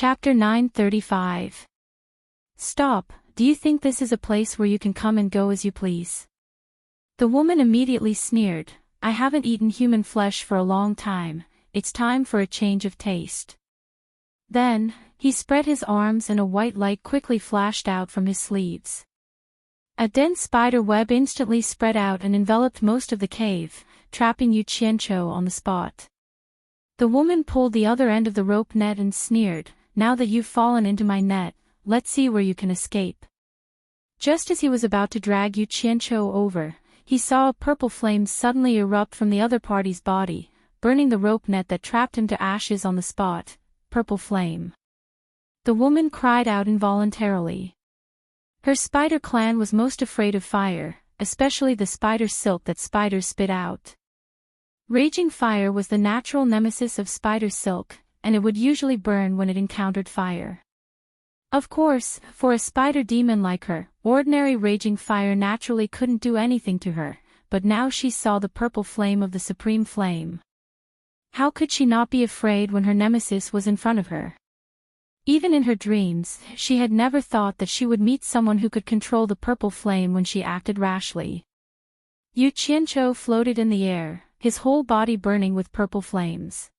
Chapter 935. Stop, do you think this is a place where you can come and go as you please? The woman immediately sneered, I haven't eaten human flesh for a long time, it's time for a change of taste. Then, he spread his arms and a white light quickly flashed out from his sleeves. A dense spider web instantly spread out and enveloped most of the cave, trapping Yu Qianqiu on the spot. The woman pulled the other end of the rope net and sneered, now that you've fallen into my net, let's see where you can escape. Just as he was about to drag Yu Qianqiu over, he saw a purple flame suddenly erupt from the other party's body, burning the rope net that trapped him to ashes on the spot. Purple flame. The woman cried out involuntarily. Her spider clan was most afraid of fire, especially the spider silk that spiders spit out. Raging fire was the natural nemesis of spider silk, and it would usually burn when it encountered fire. Of course, for a spider demon like her, ordinary raging fire naturally couldn't do anything to her, but now she saw the purple flame of the supreme flame. How could she not be afraid when her nemesis was in front of her? Even in her dreams, she had never thought that she would meet someone who could control the purple flame when she acted rashly. Yu Qianqiu floated in the air, his whole body burning with purple flames.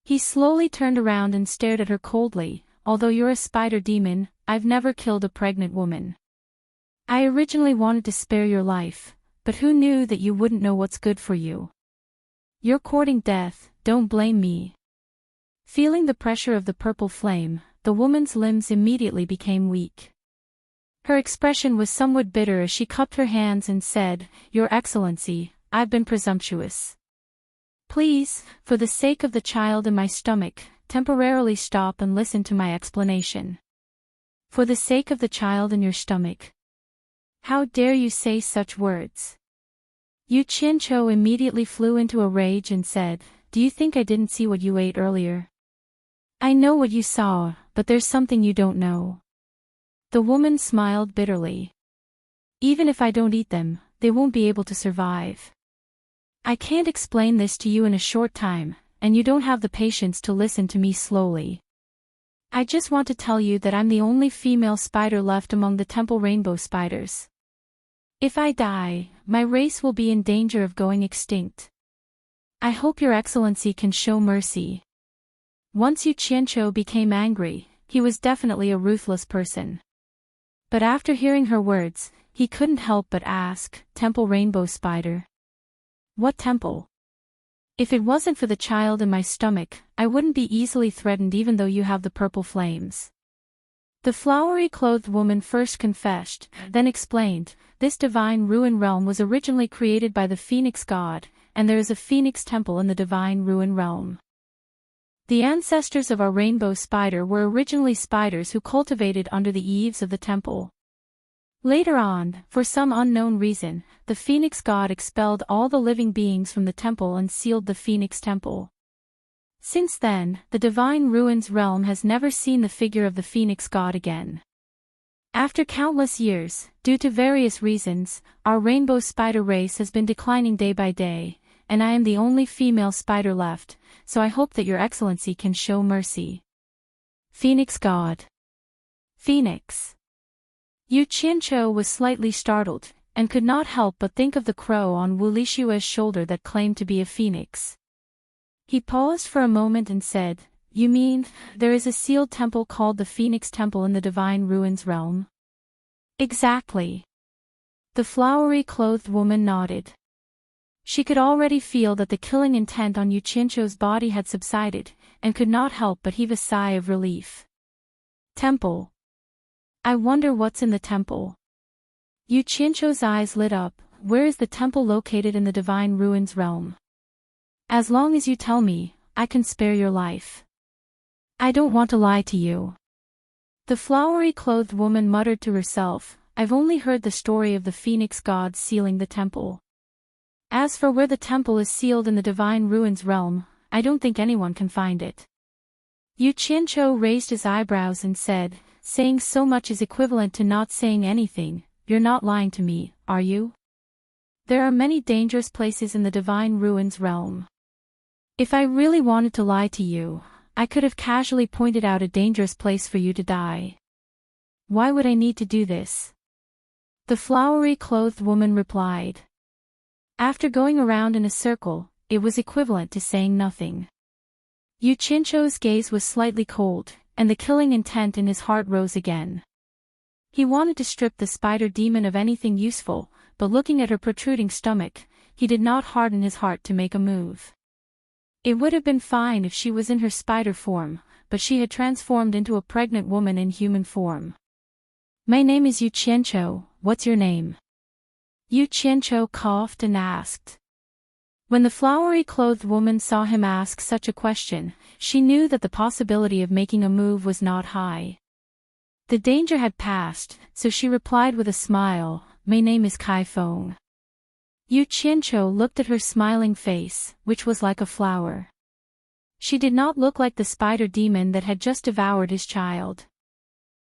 He slowly turned around and stared at her coldly, although you're a spider demon, I've never killed a pregnant woman. I originally wanted to spare your life, but who knew that you wouldn't know what's good for you? You're courting death, don't blame me. Feeling the pressure of the purple flame, the woman's limbs immediately became weak. Her expression was somewhat bitter as she cupped her hands and said, Your Excellency, I've been presumptuous. Please, for the sake of the child in my stomach, temporarily stop and listen to my explanation. For the sake of the child in your stomach. How dare you say such words? Yu Qianqiu immediately flew into a rage and said, Do you think I didn't see what you ate earlier? I know what you saw, but there's something you don't know. The woman smiled bitterly. Even if I don't eat them, they won't be able to survive. I can't explain this to you in a short time, and you don't have the patience to listen to me slowly. I just want to tell you that I'm the only female spider left among the temple rainbow spiders. If I die, my race will be in danger of going extinct. I hope Your Excellency can show mercy. Once Yu Qianqiu became angry, he was definitely a ruthless person. But after hearing her words, he couldn't help but ask, Temple Rainbow Spider? What temple? If it wasn't for the child in my stomach, I wouldn't be easily threatened even though you have the purple flames. The flowery-clothed woman first confessed, then explained, this divine ruin realm was originally created by the phoenix god, and there is a phoenix temple in the divine ruin realm. The ancestors of our rainbow spider were originally spiders who cultivated under the eaves of the temple. Later on, for some unknown reason, the phoenix god expelled all the living beings from the temple and sealed the phoenix temple. Since then, the divine ruins realm has never seen the figure of the phoenix god again. After countless years, due to various reasons, our rainbow spider race has been declining day by day, and I am the only female spider left, so I hope that Your Excellency can show mercy. Phoenix god. Phoenix. Yu Qianqiu was slightly startled, and could not help but think of the crow on Wu Lishua's shoulder that claimed to be a phoenix. He paused for a moment and said, You mean, there is a sealed temple called the Phoenix Temple in the Divine Ruins realm? Exactly. The flowery-clothed woman nodded. She could already feel that the killing intent on Yu Qianqiu's body had subsided, and could not help but heave a sigh of relief. Temple. I wonder what's in the temple. Yu Qianqiu's eyes lit up. Where is the temple located in the Divine Ruins realm? As long as you tell me, I can spare your life. I don't want to lie to you. The flowery-clothed woman muttered to herself, I've only heard the story of the phoenix god sealing the temple. As for where the temple is sealed in the Divine Ruins realm, I don't think anyone can find it. Yu Qianqiu raised his eyebrows and said, Saying so much is equivalent to not saying anything. You're not lying to me, are you? There are many dangerous places in the Divine Ruins realm. If I really wanted to lie to you, I could have casually pointed out a dangerous place for you to die. Why would I need to do this? The flowery-clothed woman replied. After going around in a circle, it was equivalent to saying nothing. Yu Qianzhou's gaze was slightly cold, and the killing intent in his heart rose again. He wanted to strip the spider demon of anything useful, but looking at her protruding stomach, he did not harden his heart to make a move. It would have been fine if she was in her spider form, but she had transformed into a pregnant woman in human form. My name is Yu Qianzhou, what's your name? Yu Qianzhou coughed and asked. When the flowery-clothed woman saw him ask such a question, she knew that the possibility of making a move was not high. The danger had passed, so she replied with a smile, My name is Kai Feng. Yu Qianzhou looked at her smiling face, which was like a flower. She did not look like the spider demon that had just devoured his child.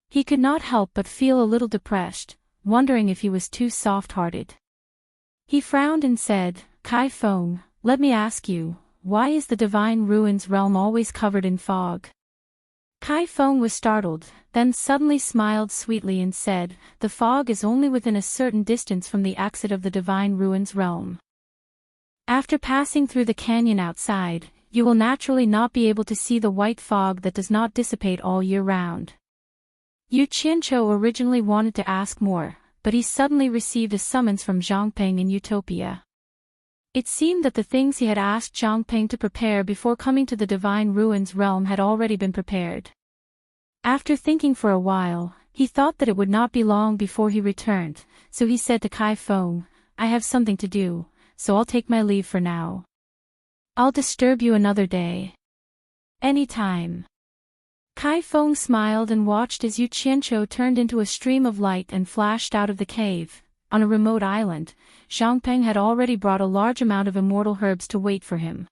He could not help but feel a little depressed, wondering if he was too soft-hearted. He frowned and said, Kai Feng, let me ask you, why is the divine ruins realm always covered in fog? Kai Feng was startled, then suddenly smiled sweetly and said, The fog is only within a certain distance from the exit of the divine ruins realm. After passing through the canyon outside, you will naturally not be able to see the white fog that does not dissipate all year round. Yu Qianzhou originally wanted to ask more, but he suddenly received a summons from Zhangpeng in Utopia. It seemed that the things he had asked Zhangpeng to prepare before coming to the divine ruins realm had already been prepared. After thinking for a while, he thought that it would not be long before he returned, so he said to Kai Feng, I have something to do, so I'll take my leave for now. I'll disturb you another day. Anytime. Kai Feng smiled and watched as Yu Qianzhou turned into a stream of light and flashed out of the cave. On a remote island, Zhangpeng had already brought a large amount of immortal herbs to wait for him.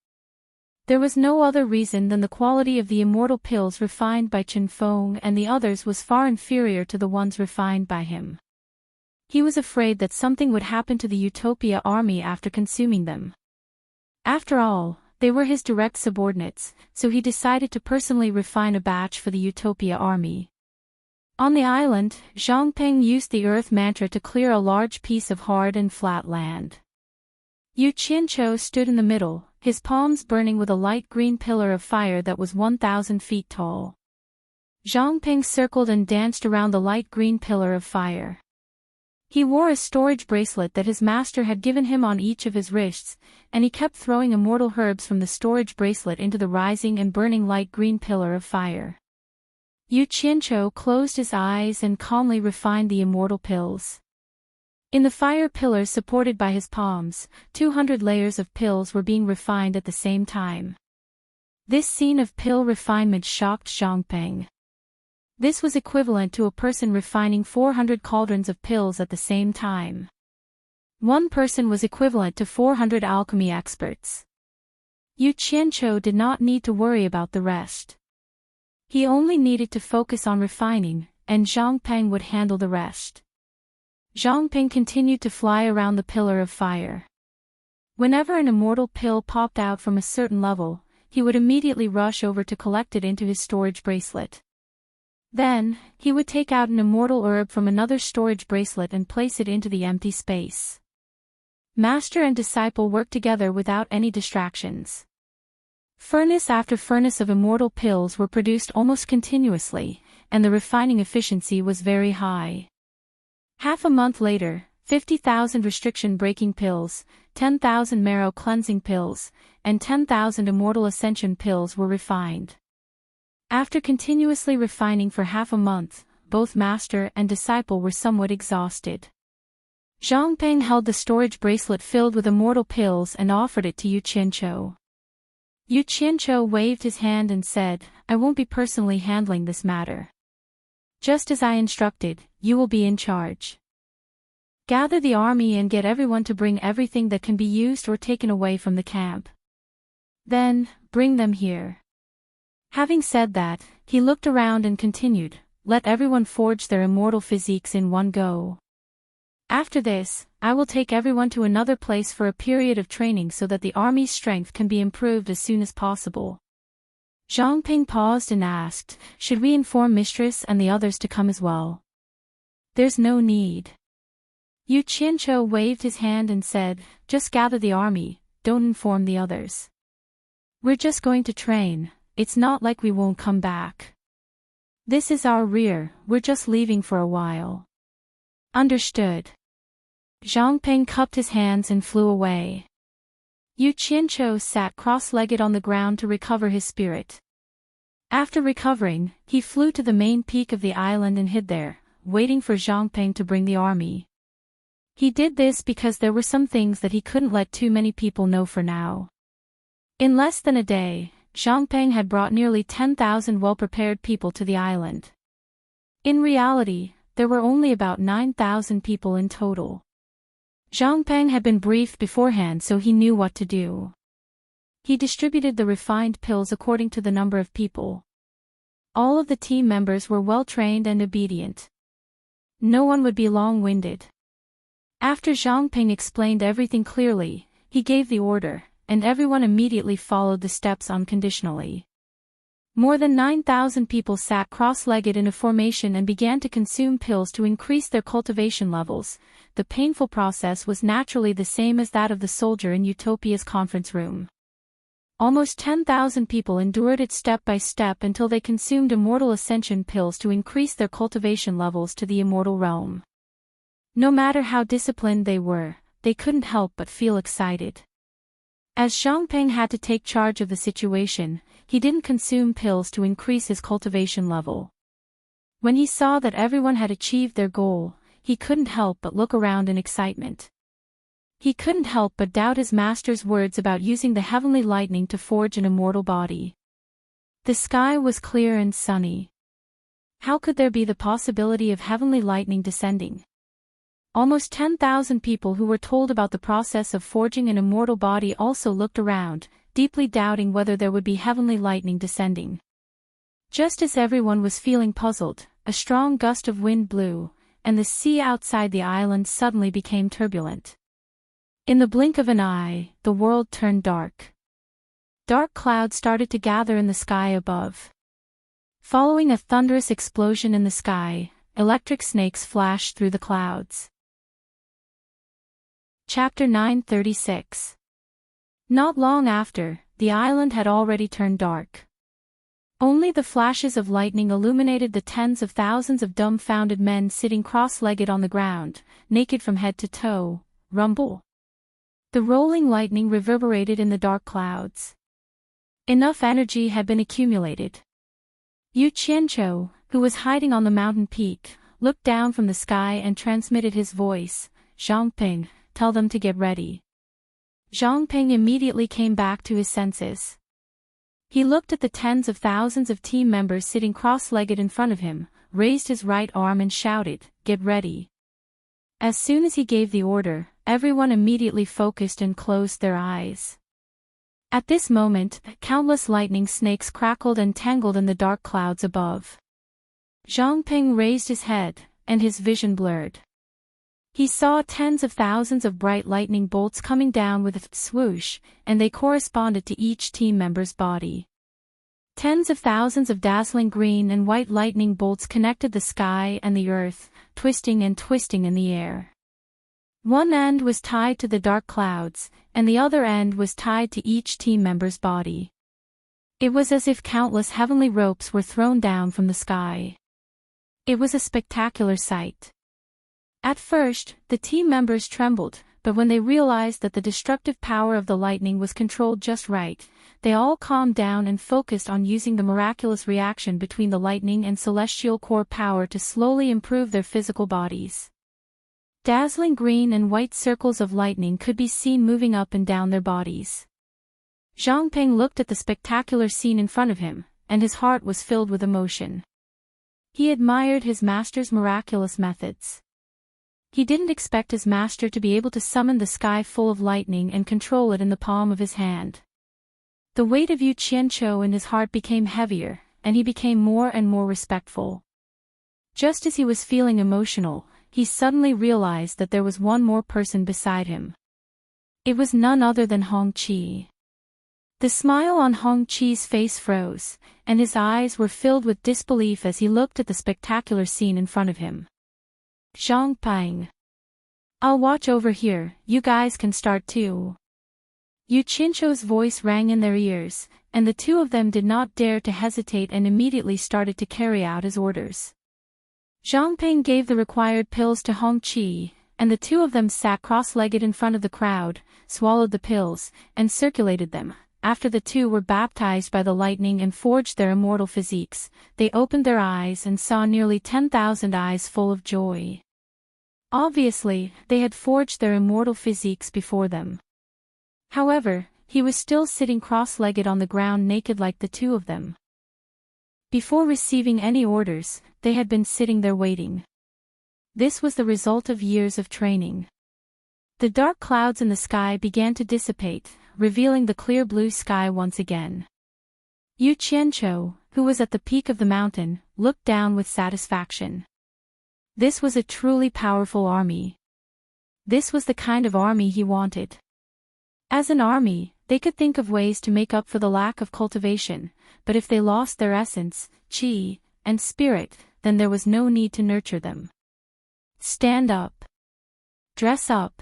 There was no other reason than the quality of the immortal pills refined by Chen Feng, and the others was far inferior to the ones refined by him. He was afraid that something would happen to the Utopia army after consuming them. After all, they were his direct subordinates, so he decided to personally refine a batch for the Utopia army. On the island, Zhangpeng used the earth mantra to clear a large piece of hard and flat land. Yu Qianzhou stood in the middle, his palms burning with a light green pillar of fire that was 1,000 feet tall. Zhangpeng circled and danced around the light green pillar of fire. He wore a storage bracelet that his master had given him on each of his wrists, and he kept throwing immortal herbs from the storage bracelet into the rising and burning light green pillar of fire. Yu Qianzhou closed his eyes and calmly refined the immortal pills. In the fire pillars supported by his palms, 200 layers of pills were being refined at the same time. This scene of pill refinement shocked Zhangpeng. This was equivalent to a person refining 400 cauldrons of pills at the same time. One person was equivalent to 400 alchemy experts. Yu Qianzhou did not need to worry about the rest. He only needed to focus on refining, and Zhangpeng would handle the rest. Zhangpeng continued to fly around the pillar of fire. Whenever an immortal pill popped out from a certain level, he would immediately rush over to collect it into his storage bracelet. Then, he would take out an immortal herb from another storage bracelet and place it into the empty space. Master and disciple worked together without any distractions. Furnace after furnace of immortal pills were produced almost continuously, and the refining efficiency was very high. Half a month later, 50,000 restriction-breaking pills, 10,000 marrow-cleansing pills, and 10,000 immortal ascension pills were refined. After continuously refining for half a month, both master and disciple were somewhat exhausted. Zhangpeng held the storage bracelet filled with immortal pills and offered it to Yu Qianzhou. Yu Qianzhou waved his hand and said, I won't be personally handling this matter. Just as I instructed, you will be in charge. Gather the army and get everyone to bring everything that can be used or taken away from the camp. Then, bring them here. Having said that, he looked around and continued, let everyone forge their immortal physiques in one go. After this, I will take everyone to another place for a period of training so that the army's strength can be improved as soon as possible. Zhang Ping paused and asked, "Should we inform Mistress and the others to come as well?" "There's no need." Yu Qianzhou waved his hand and said, "Just gather the army, don't inform the others. We're just going to train, it's not like we won't come back. This is our rear, we're just leaving for a while." "Understood." Zhang Ping cupped his hands and flew away. Yu Qianzhou sat cross-legged on the ground to recover his spirit. After recovering, he flew to the main peak of the island and hid there, waiting for Zhang Ping to bring the army. He did this because there were some things that he couldn't let too many people know for now. In less than a day, Zhang Ping had brought nearly 10,000 well-prepared people to the island. In reality, there were only about 9,000 people in total. Zhang Ping had been briefed beforehand so he knew what to do. He distributed the refined pills according to the number of people. All of the team members were well-trained and obedient. No one would be long-winded. After Zhang Ping explained everything clearly, he gave the order, and everyone immediately followed the steps unconditionally. More than 9,000 people sat cross-legged in a formation and began to consume pills to increase their cultivation levels. The painful process was naturally the same as that of the soldier in Utopia's conference room. Almost 10,000 people endured it step by step until they consumed immortal ascension pills to increase their cultivation levels to the immortal realm. No matter how disciplined they were, they couldn't help but feel excited. As Zhang Ping had to take charge of the situation, he didn't consume pills to increase his cultivation level. When he saw that everyone had achieved their goal, he couldn't help but look around in excitement. He couldn't help but doubt his master's words about using the heavenly lightning to forge an immortal body. The sky was clear and sunny. How could there be the possibility of heavenly lightning descending? Almost 10,000 people who were told about the process of forging an immortal body also looked around, deeply doubting whether there would be heavenly lightning descending. Just as everyone was feeling puzzled, a strong gust of wind blew, and the sea outside the island suddenly became turbulent. In the blink of an eye, the world turned dark. Dark clouds started to gather in the sky above. Following a thunderous explosion in the sky, electric snakes flashed through the clouds. Chapter 936. Not long after, the island had already turned dark. Only the flashes of lightning illuminated the tens of thousands of dumbfounded men sitting cross-legged on the ground, naked from head to toe. Rumble. The rolling lightning reverberated in the dark clouds. Enough energy had been accumulated. Yu Qianzhou, who was hiding on the mountain peak, looked down from the sky and transmitted his voice, "Zhang Ping, tell them to get ready." Zhang Ping immediately came back to his senses. He looked at the tens of thousands of team members sitting cross-legged in front of him, raised his right arm and shouted, "Get ready." As soon as he gave the order, everyone immediately focused and closed their eyes. At this moment, countless lightning snakes crackled and tangled in the dark clouds above. Zhang Ping raised his head, and his vision blurred. He saw tens of thousands of bright lightning bolts coming down with a swoosh, and they corresponded to each team member's body. Tens of thousands of dazzling green and white lightning bolts connected the sky and the earth, twisting and twisting in the air. One end was tied to the dark clouds, and the other end was tied to each team member's body. It was as if countless heavenly ropes were thrown down from the sky. It was a spectacular sight. At first, the team members trembled, but when they realized that the destructive power of the lightning was controlled just right, they all calmed down and focused on using the miraculous reaction between the lightning and celestial core power to slowly improve their physical bodies. Dazzling green and white circles of lightning could be seen moving up and down their bodies. Zhang Ping looked at the spectacular scene in front of him, and his heart was filled with emotion. He admired his master's miraculous methods. He didn't expect his master to be able to summon the sky full of lightning and control it in the palm of his hand. The weight of Yu Qianzhou in his heart became heavier, and he became more and more respectful. Just as he was feeling emotional, he suddenly realized that there was one more person beside him. It was none other than Hong Qi. The smile on Hong Chi's face froze, and his eyes were filled with disbelief as he looked at the spectacular scene in front of him. Zhang Peng. I'll watch over here, you guys can start too. Yu Qianzhou's voice rang in their ears, and the two of them did not dare to hesitate and immediately started to carry out his orders. Zhang Peng gave the required pills to Hong Chi, and the two of them sat cross-legged in front of the crowd, swallowed the pills, and circulated them. After the two were baptized by the lightning and forged their immortal physiques, they opened their eyes and saw nearly 10,000 eyes full of joy. Obviously, they had forged their immortal physiques before them. However, he was still sitting cross-legged on the ground naked like the two of them. Before receiving any orders, they had been sitting there waiting. This was the result of years of training. The dark clouds in the sky began to dissipate, revealing the clear blue sky once again. Yu Qianzhou, who was at the peak of the mountain, looked down with satisfaction. This was a truly powerful army. This was the kind of army he wanted. As an army, they could think of ways to make up for the lack of cultivation, but if they lost their essence, qi, and spirit, then there was no need to nurture them. Stand up. Dress up.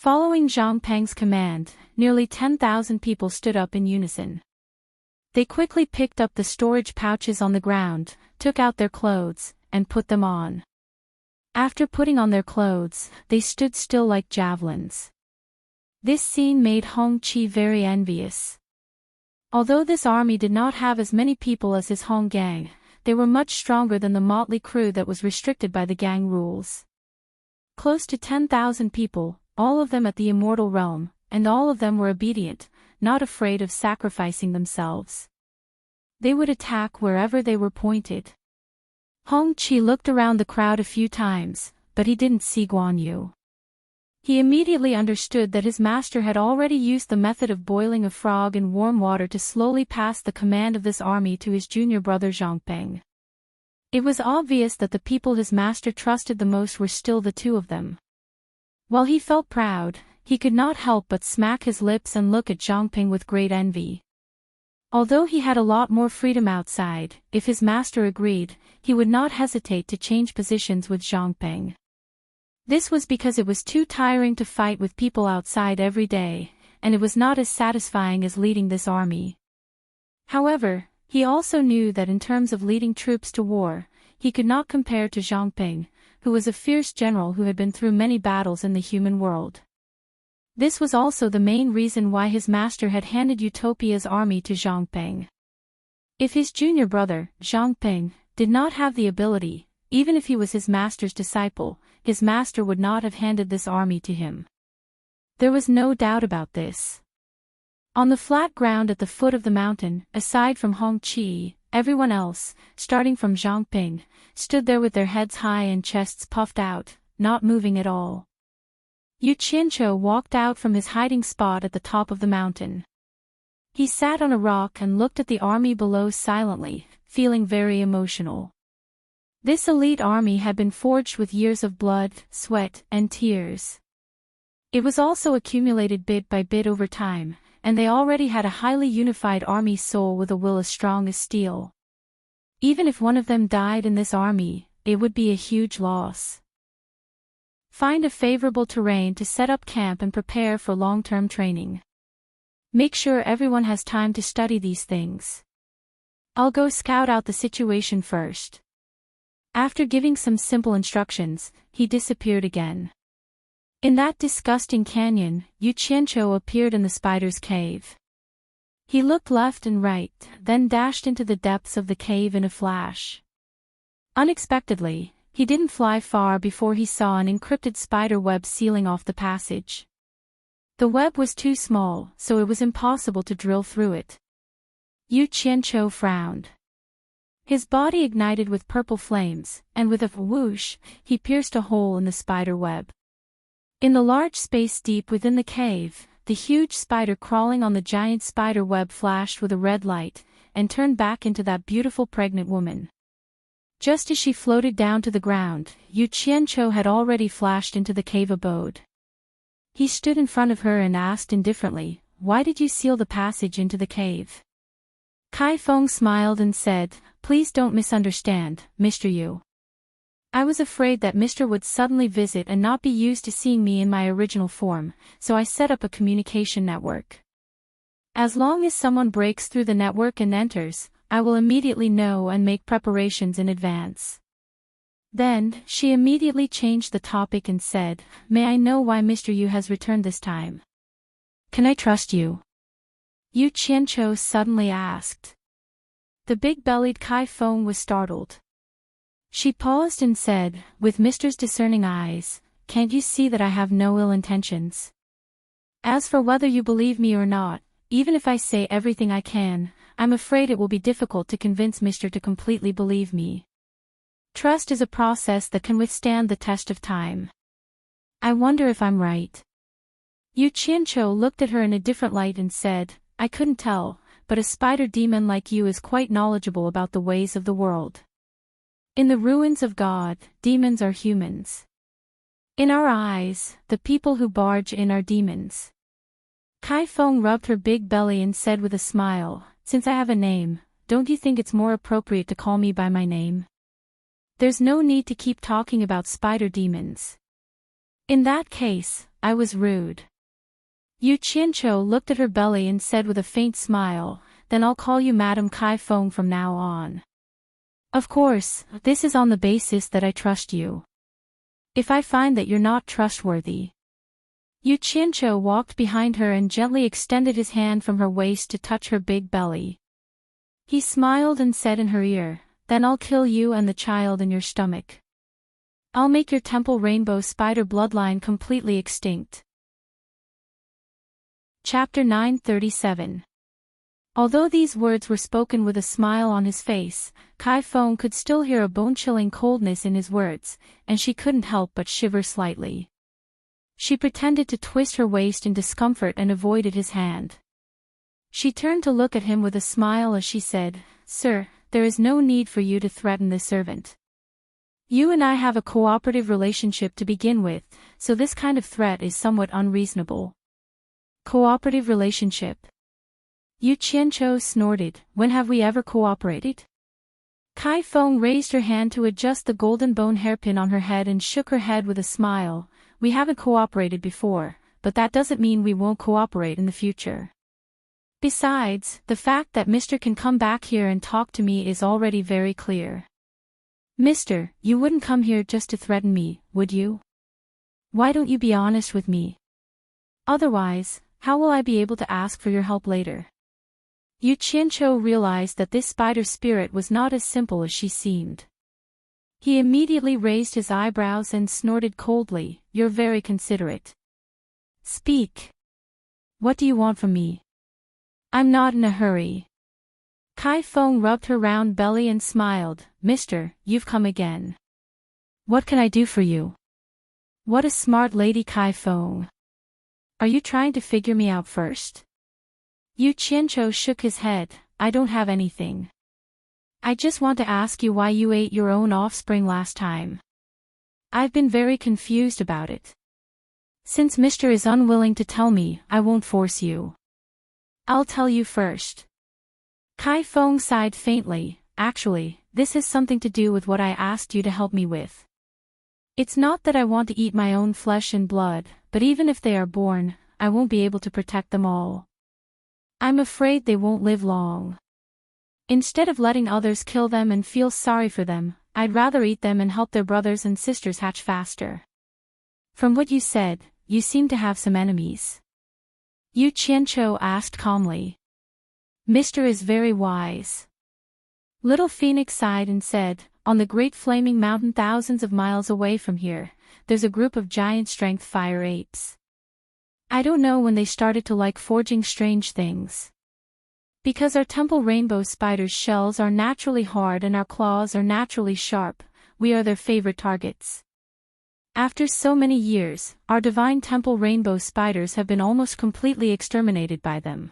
Following Zhang Peng's command, nearly 10,000 people stood up in unison. They quickly picked up the storage pouches on the ground, took out their clothes, and put them on. After putting on their clothes, they stood still like javelins. This scene made Hong Chi very envious. Although this army did not have as many people as his Hong gang, they were much stronger than the motley crew that was restricted by the gang rules. Close to 10,000 people, all of them at the immortal realm, and all of them were obedient, not afraid of sacrificing themselves. They would attack wherever they were pointed. Hong Chi looked around the crowd a few times, but he didn't see Guan Yu. He immediately understood that his master had already used the method of boiling a frog in warm water to slowly pass the command of this army to his junior brother Zhang Peng. It was obvious that the people his master trusted the most were still the two of them. While he felt proud, he could not help but smack his lips and look at Zhang Peng with great envy. Although he had a lot more freedom outside, if his master agreed, he would not hesitate to change positions with Zhang Peng. This was because it was too tiring to fight with people outside every day, and it was not as satisfying as leading this army. However, he also knew that in terms of leading troops to war, he could not compare to Zhang Peng, who was a fierce general who had been through many battles in the human world. This was also the main reason why his master had handed Utopia's army to Zhang Peng. If his junior brother, Zhang Peng, did not have the ability, even if he was his master's disciple, his master would not have handed this army to him. There was no doubt about this. On the flat ground at the foot of the mountain, aside from Hong Chi, everyone else, starting from Zhang Peng, stood there with their heads high and chests puffed out, not moving at all. Yu Qianzhou walked out from his hiding spot at the top of the mountain. He sat on a rock and looked at the army below silently, feeling very emotional. This elite army had been forged with years of blood, sweat, and tears. It was also accumulated bit by bit over time, and they already had a highly unified army soul with a will as strong as steel. Even if one of them died in this army, it would be a huge loss. Find a favorable terrain to set up camp and prepare for long-term training. Make sure everyone has time to study these things. I'll go scout out the situation first. After giving some simple instructions, he disappeared again. In that disgusting canyon, Yu Qianzhou appeared in the spider's cave. He looked left and right, then dashed into the depths of the cave in a flash. Unexpectedly, he didn't fly far before he saw an encrypted spider web sealing off the passage. The web was too small, so it was impossible to drill through it. Yu Qianzhou frowned. His body ignited with purple flames, and with a whoosh, he pierced a hole in the spider web. In the large space deep within the cave, the huge spider crawling on the giant spider web flashed with a red light, and turned back into that beautiful pregnant woman. Just as she floated down to the ground, Yu Qianzhou had already flashed into the cave abode. He stood in front of her and asked indifferently, why did you seal the passage into the cave? Kai Feng smiled and said, please don't misunderstand, Mr. Yu. I was afraid that Mr. would suddenly visit and not be used to seeing me in my original form, so I set up a communication network. As long as someone breaks through the network and enters, I will immediately know and make preparations in advance. Then, she immediately changed the topic and said, may I know why Mr. Yu has returned this time? Can I trust you? Yu Qianqiu suddenly asked. The big-bellied Kai Feng was startled. She paused and said, with Mr.'s discerning eyes, can't you see that I have no ill intentions? As for whether you believe me or not, even if I say everything I can, I'm afraid it will be difficult to convince Mr. to completely believe me. Trust is a process that can withstand the test of time. I wonder if I'm right. Yu Qianqiu looked at her in a different light and said, I couldn't tell, but a spider demon like you is quite knowledgeable about the ways of the world. In the ruins of God, demons are humans. In our eyes, the people who barge in are demons. Kai Feng rubbed her big belly and said with a smile, since I have a name, don't you think it's more appropriate to call me by my name? There's no need to keep talking about spider demons. In that case, I was rude. Yu Qianqiu looked at her belly and said with a faint smile, then I'll call you Madam Kai Feng from now on. Of course, this is on the basis that I trust you. If I find that you're not trustworthy. Yu Qianqiu walked behind her and gently extended his hand from her waist to touch her big belly. He smiled and said in her ear, then I'll kill you and the child in your stomach. I'll make your temple rainbow spider bloodline completely extinct. Chapter 937. Although these words were spoken with a smile on his face, Kai Feng could still hear a bone-chilling coldness in his words, and she couldn't help but shiver slightly. She pretended to twist her waist in discomfort and avoided his hand. She turned to look at him with a smile as she said, Sir, there is no need for you to threaten this servant. You and I have a cooperative relationship to begin with, so this kind of threat is somewhat unreasonable. Cooperative relationship? Yu Qianqiu snorted, when have we ever cooperated? Kai Feng raised her hand to adjust the golden bone hairpin on her head and shook her head with a smile. We haven't cooperated before, but that doesn't mean we won't cooperate in the future. Besides, the fact that Mr. can come back here and talk to me is already very clear. Mr., you wouldn't come here just to threaten me, would you? Why don't you be honest with me? Otherwise, how will I be able to ask for your help later? Yu Qianqiu realized that this spider spirit was not as simple as she seemed. He immediately raised his eyebrows and snorted coldly, You're very considerate. Speak. What do you want from me? I'm not in a hurry. Kai Feng rubbed her round belly and smiled, Mister, you've come again. What can I do for you? What a smart lady, Kai Feng. Are you trying to figure me out first? Yu Qianqiu shook his head, I don't have anything. I just want to ask you why you ate your own offspring last time. I've been very confused about it. Since Mr. is unwilling to tell me, I won't force you. I'll tell you first. Kai Feng sighed faintly, actually, this has something to do with what I asked you to help me with. It's not that I want to eat my own flesh and blood, but even if they are born, I won't be able to protect them all. I'm afraid they won't live long. Instead of letting others kill them and feel sorry for them, I'd rather eat them and help their brothers and sisters hatch faster. From what you said, you seem to have some enemies. Yu Qianqiu asked calmly. Mr. is very wise. Little Phoenix sighed and said, on the great flaming mountain thousands of miles away from here, there's a group of giant strength fire apes. I don't know when they started to like forging strange things. Because our temple rainbow spider's shells are naturally hard and our claws are naturally sharp, we are their favorite targets. After so many years, our divine temple rainbow spiders have been almost completely exterminated by them.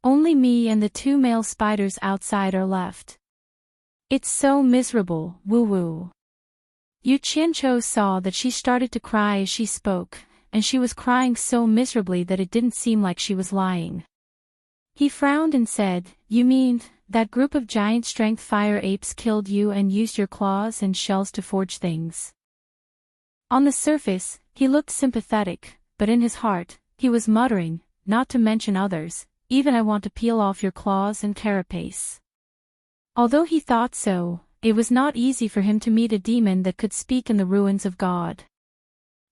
Only me and the 2 male spiders outside are left. It's so miserable, woo-woo. Yu Qianqiu saw that she started to cry as she spoke, and she was crying so miserably that it didn't seem like she was lying. He frowned and said, "You mean, that group of giant strength fire apes killed you and used your claws and shells to forge things?" On the surface, he looked sympathetic, but in his heart, he was muttering, "Not to mention others, even I want to peel off your claws and carapace." Although he thought so, it was not easy for him to meet a demon that could speak in the ruins of God.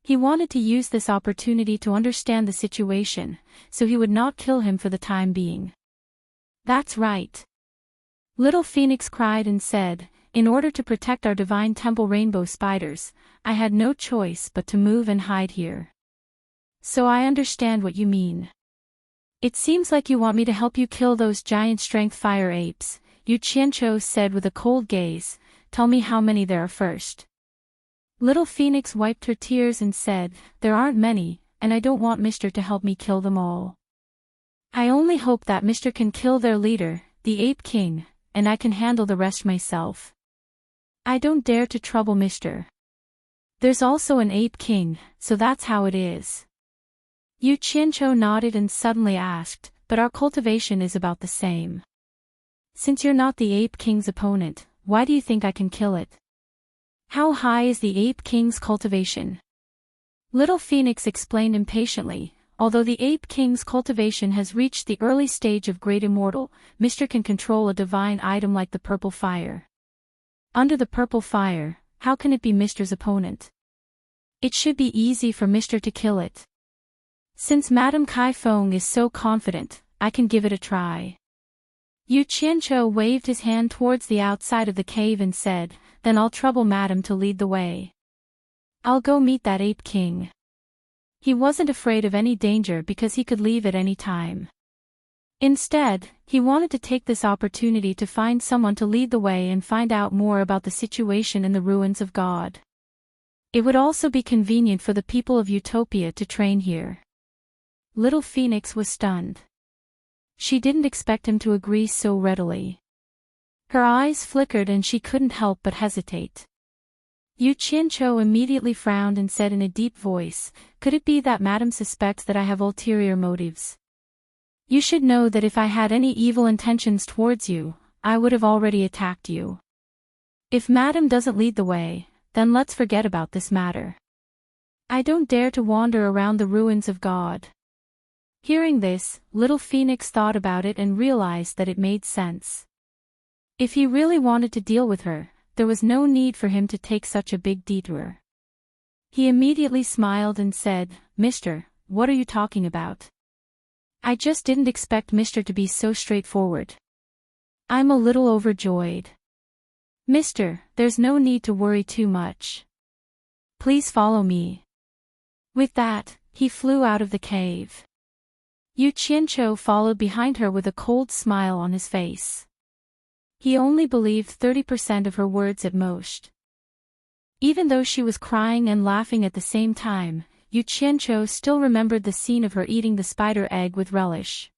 He wanted to use this opportunity to understand the situation, so he would not kill him for the time being. "That's right." Little Phoenix cried and said, "In order to protect our divine temple rainbow spiders, I had no choice but to move and hide here. So I understand what you mean. It seems like you want me to help you kill those giant strength fire apes," Yu Qianqiu said with a cold gaze. "Tell me how many there are first." Little Phoenix wiped her tears and said, "There aren't many, and I don't want Mr. to help me kill them all. I only hope that Mr. can kill their leader, the Ape King, and I can handle the rest myself. I don't dare to trouble Mr. There's also an Ape King, so that's how it is." Yu Qianqiu nodded and suddenly asked, "But our cultivation is about the same. Since you're not the Ape King's opponent, why do you think I can kill it? How high is the Ape King's cultivation?" Little Phoenix explained impatiently, "Although the Ape King's cultivation has reached the early stage of Great Immortal, Mr. can control a divine item like the purple fire. Under the purple fire, how can it be Mr.'s opponent? It should be easy for Mr. to kill it. Since Madame Kai Feng is so confident, I can give it a try." Yu Qianqiu waved his hand towards the outside of the cave and said, "Then I'll trouble Madame to lead the way. I'll go meet that Ape King." He wasn't afraid of any danger because he could leave at any time. Instead, he wanted to take this opportunity to find someone to lead the way and find out more about the situation in the ruins of God. It would also be convenient for the people of Utopia to train here. Little Phoenix was stunned. She didn't expect him to agree so readily. Her eyes flickered and she couldn't help but hesitate. Yu Qianqiu immediately frowned and said in a deep voice, "Could it be that Madame suspects that I have ulterior motives? You should know that if I had any evil intentions towards you, I would have already attacked you. If Madame doesn't lead the way, then let's forget about this matter. I don't dare to wander around the ruins of God." Hearing this, Little Phoenix thought about it and realized that it made sense. If he really wanted to deal with her, there was no need for him to take such a big detour. He immediately smiled and said, "Mister, what are you talking about? I just didn't expect Mister to be so straightforward. I'm a little overjoyed. Mister, there's no need to worry too much. Please follow me." With that, he flew out of the cave. Yu Qianqiu followed behind her with a cold smile on his face. He only believed 30% of her words at most. Even though she was crying and laughing at the same time, Yu Qianqiu still remembered the scene of her eating the spider egg with relish.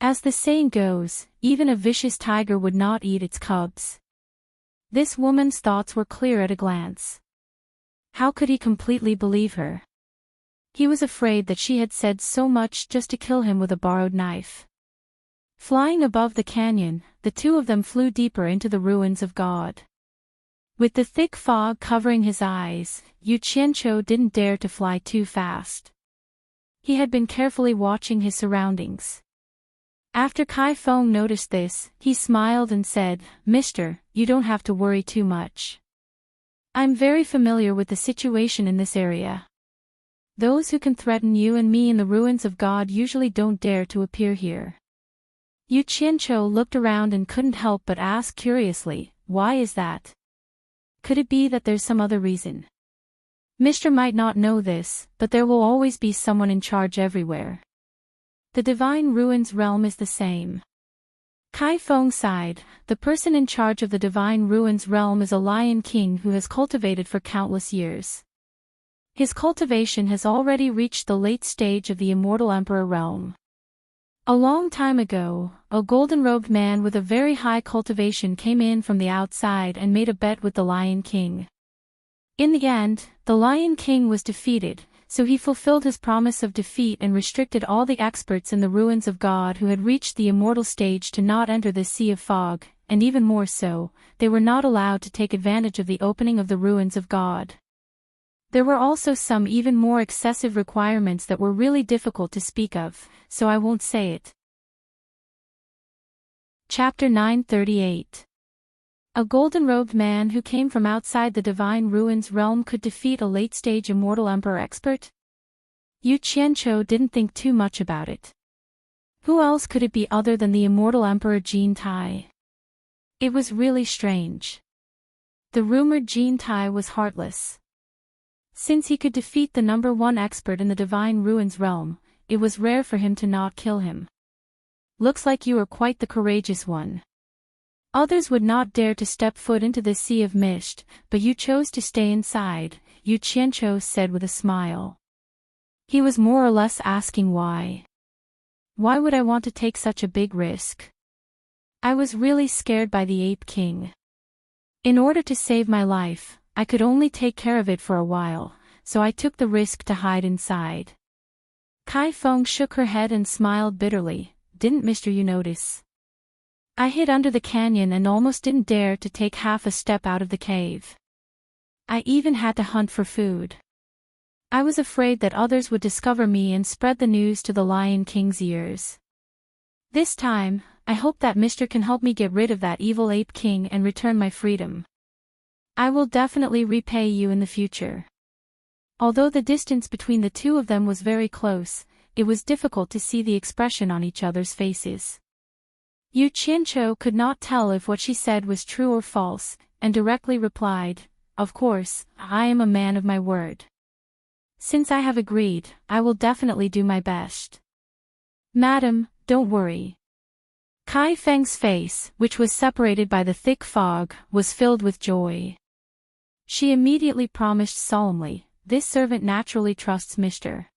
As the saying goes, even a vicious tiger would not eat its cubs. This woman's thoughts were clear at a glance. How could he completely believe her? He was afraid that she had said so much just to kill him with a borrowed knife. Flying above the canyon, the two of them flew deeper into the ruins of God. With the thick fog covering his eyes, Yu Qianqiu didn't dare to fly too fast. He had been carefully watching his surroundings. After Kai Feng noticed this, he smiled and said, "Mister, you don't have to worry too much. I'm very familiar with the situation in this area. Those who can threaten you and me in the ruins of God usually don't dare to appear here." Yu Qianqiu looked around and couldn't help but ask curiously, "Why is that? Could it be that there's some other reason? Mister might not know this, but there will always be someone in charge everywhere. The Divine Ruins realm is the same." Kai Feng sighed. "The person in charge of the Divine Ruins realm is a Lion King who has cultivated for countless years. His cultivation has already reached the late stage of the Immortal Emperor realm. A long time ago, a golden-robed man with a very high cultivation came in from the outside and made a bet with the Lion King. In the end, the Lion King was defeated, So he fulfilled his promise of defeat and restricted all the experts in the ruins of God who had reached the immortal stage to not enter the sea of fog, and even more so, they were not allowed to take advantage of the opening of the ruins of God. There were also some even more excessive requirements that were really difficult to speak of, so I won't say it. Chapter 938. A golden-robed man who came from outside the divine ruins realm could defeat a late-stage immortal emperor expert? Yu Qianqiu didn't think too much about it. Who else could it be other than the immortal emperor Jin Tai? It was really strange. The rumored Jin Tai was heartless. Since he could defeat the number one expert in the divine ruins realm, it was rare for him to not kill him. Looks like you are quite the courageous one. Others would not dare to step foot into the sea of mist, but you chose to stay inside, Yu Qianqiu said with a smile. He was more or less asking why. Why would I want to take such a big risk? I was really scared by the Ape King. In order to save my life, I could only take care of it for a while, so I took the risk to hide inside. Kai Feng shook her head and smiled bitterly. Didn't Mr. Yu notice? I hid under the canyon and almost didn't dare to take half a step out of the cave. I even had to hunt for food. I was afraid that others would discover me and spread the news to the Lion King's ears. This time, I hope that Mr. can help me get rid of that evil Ape King and return my freedom. I will definitely repay you in the future. Although the distance between the two of them was very close, it was difficult to see the expression on each other's faces. Yu Qianqiu could not tell if what she said was true or false, and directly replied, "Of course, I am a man of my word. Since I have agreed, I will definitely do my best." "Madam, don't worry." Kai Feng's face, which was separated by the thick fog, was filled with joy. She immediately promised solemnly, "This servant naturally trusts Mr.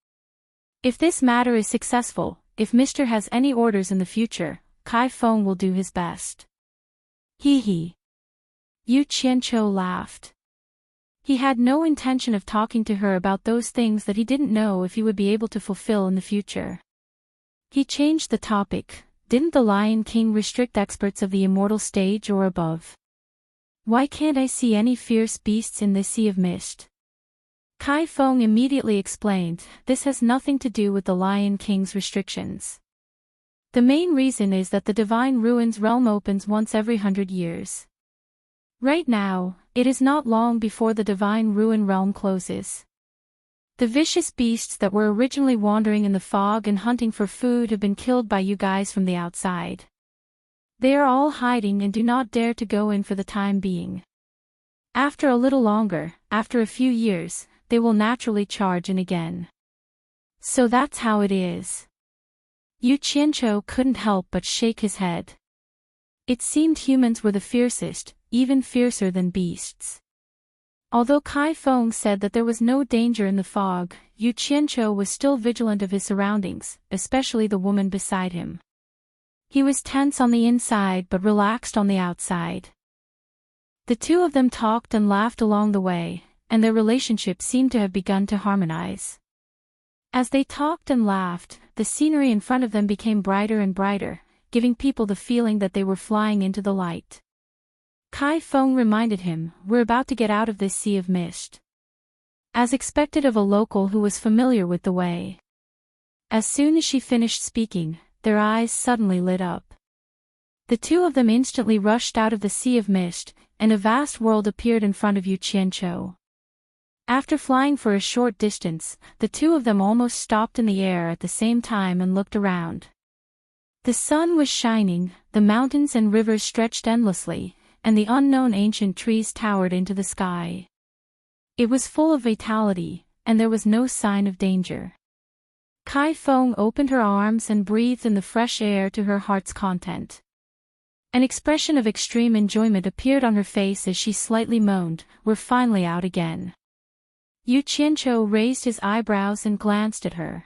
If this matter is successful, if Mr. has any orders in the future, Kai Feng will do his best." He. Yu Qianqiu laughed. He had no intention of talking to her about those things that he didn't know if he would be able to fulfill in the future. He changed the topic. Didn't the Lion King restrict experts of the immortal stage or above? Why can't I see any fierce beasts in this sea of mist? Kai Feng immediately explained, this has nothing to do with the Lion King's restrictions. The main reason is that the Divine Ruins realm opens once every 100 years. Right now, it is not long before the Divine Ruin realm closes. The vicious beasts that were originally wandering in the fog and hunting for food have been killed by you guys from the outside. They are all hiding and do not dare to go in for the time being. After a little longer, after a few years, they will naturally charge in again. So that's how it is. Yu Qianqiu couldn't help but shake his head. It seemed humans were the fiercest, even fiercer than beasts. Although Kai Feng said that there was no danger in the fog, Yu Qianqiu was still vigilant of his surroundings, especially the woman beside him. He was tense on the inside but relaxed on the outside. The two of them talked and laughed along the way, and their relationship seemed to have begun to harmonize. As they talked and laughed, the scenery in front of them became brighter and brighter, giving people the feeling that they were flying into the light. Kai Feng reminded him, "We're about to get out of this sea of mist." As expected of a local who was familiar with the way. As soon as she finished speaking, their eyes suddenly lit up. The two of them instantly rushed out of the sea of mist, and a vast world appeared in front of Yu Qianqiu. After flying for a short distance, the two of them almost stopped in the air at the same time and looked around. The sun was shining, the mountains and rivers stretched endlessly, and the unknown ancient trees towered into the sky. It was full of vitality, and there was no sign of danger. Kai Feng opened her arms and breathed in the fresh air to her heart's content. An expression of extreme enjoyment appeared on her face as she slightly moaned, "We're finally out again." Yu Qianqiu raised his eyebrows and glanced at her.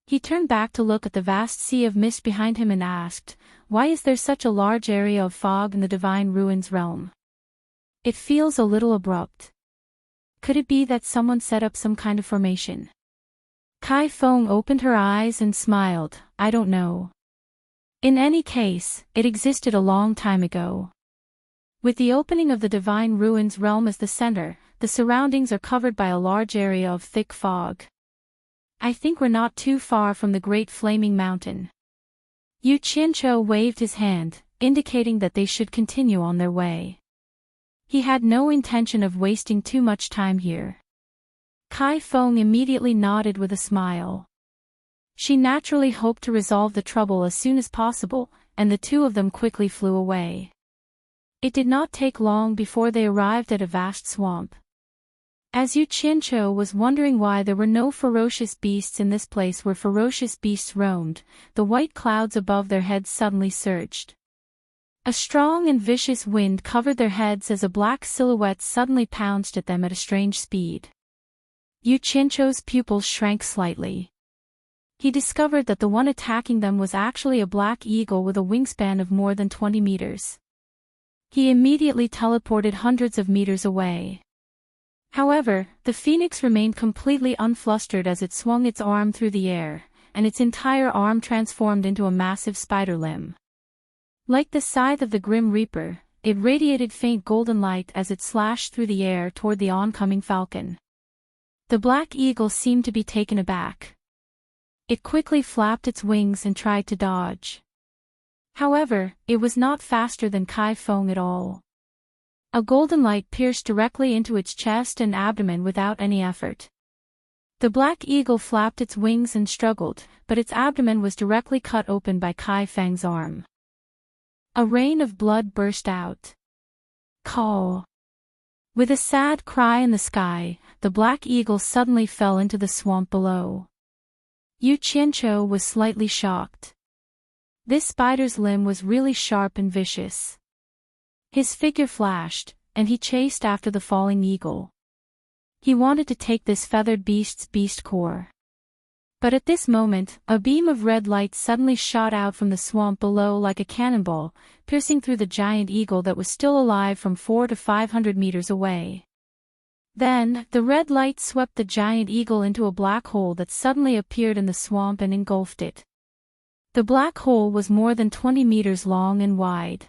He turned back to look at the vast sea of mist behind him and asked, "Why is there such a large area of fog in the Divine Ruins realm? It feels a little abrupt. Could it be that someone set up some kind of formation?" Kai Feng opened her eyes and smiled. I don't know. In any case, it existed a long time ago. With the opening of the Divine Ruins realm as the center, the surroundings are covered by a large area of thick fog. I think we're not too far from the Great Flaming Mountain. Yu Qianzhou waved his hand, indicating that they should continue on their way. He had no intention of wasting too much time here. Kai Feng immediately nodded with a smile. She naturally hoped to resolve the trouble as soon as possible, and the two of them quickly flew away. It did not take long before they arrived at a vast swamp. As Yu Qianzhou was wondering why there were no ferocious beasts in this place where ferocious beasts roamed, the white clouds above their heads suddenly surged. A strong and vicious wind covered their heads as a black silhouette suddenly pounced at them at a strange speed. Yu Qianzhou's pupils shrank slightly. He discovered that the one attacking them was actually a black eagle with a wingspan of more than 20 meters. He immediately teleported hundreds of meters away. However, the phoenix remained completely unflustered as it swung its arm through the air, and its entire arm transformed into a massive spider limb. Like the scythe of the Grim Reaper, it radiated faint golden light as it slashed through the air toward the oncoming falcon. The black eagle seemed to be taken aback. It quickly flapped its wings and tried to dodge. However, it was not faster than Kai Feng at all. A golden light pierced directly into its chest and abdomen without any effort. The black eagle flapped its wings and struggled, but its abdomen was directly cut open by Kai Feng's arm. A rain of blood burst out. Caw! With a sad cry in the sky, the black eagle suddenly fell into the swamp below. Yu Qianzhou was slightly shocked. This spider's limb was really sharp and vicious. His figure flashed, and he chased after the falling eagle. He wanted to take this feathered beast's beast core. But at this moment, a beam of red light suddenly shot out from the swamp below like a cannonball, piercing through the giant eagle that was still alive from 400 to 500 meters away. Then, the red light swept the giant eagle into a black hole that suddenly appeared in the swamp and engulfed it. The black hole was more than 20 meters long and wide.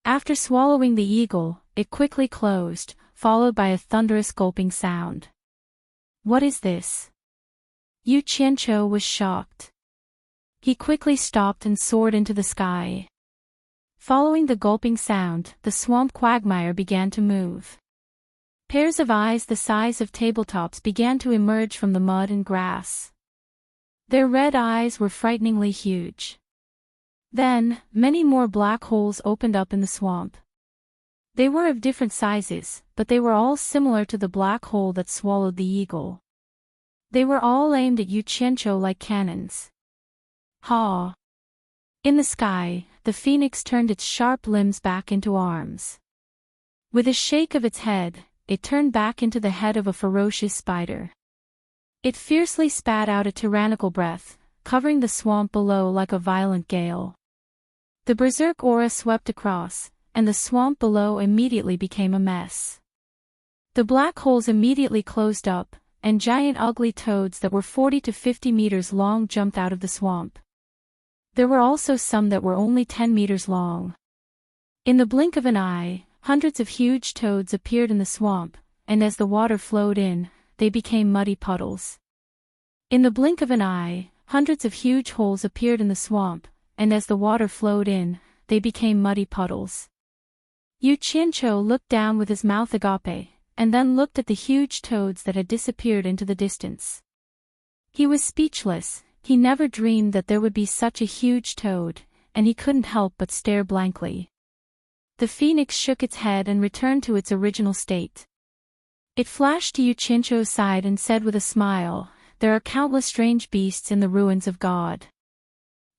After swallowing the eagle, it quickly closed, followed by a thunderous gulping sound. What is this? Yu Qianzhou was shocked. He quickly stopped and soared into the sky. Following the gulping sound, the swamp quagmire began to move. Pairs of eyes the size of tabletops began to emerge from the mud and grass. Their red eyes were frighteningly huge. Then, many more black holes opened up in the swamp. They were of different sizes, but they were all similar to the black hole that swallowed the eagle. They were all aimed at Yu Qianzhou like cannons. Ha! In the sky, the phoenix turned its sharp limbs back into arms. With a shake of its head, it turned back into the head of a ferocious spider. It fiercely spat out a tyrannical breath, covering the swamp below like a violent gale. The berserk aura swept across, and the swamp below immediately became a mess. The black holes immediately closed up, and giant ugly toads that were 40 to 50 meters long jumped out of the swamp. There were also some that were only 10 meters long. In the blink of an eye, hundreds of huge toads appeared in the swamp, and as the water flowed in, they became muddy puddles. In the blink of an eye, hundreds of huge holes appeared in the swamp, and as the water flowed in, they became muddy puddles. Yu Qianzhou looked down with his mouth agape, and then looked at the huge toads that had disappeared into the distance. He was speechless. He never dreamed that there would be such a huge toad, and he couldn't help but stare blankly. The phoenix shook its head and returned to its original state. It flashed to Yu Qianzhou's side and said with a smile, "There are countless strange beasts in the ruins of God.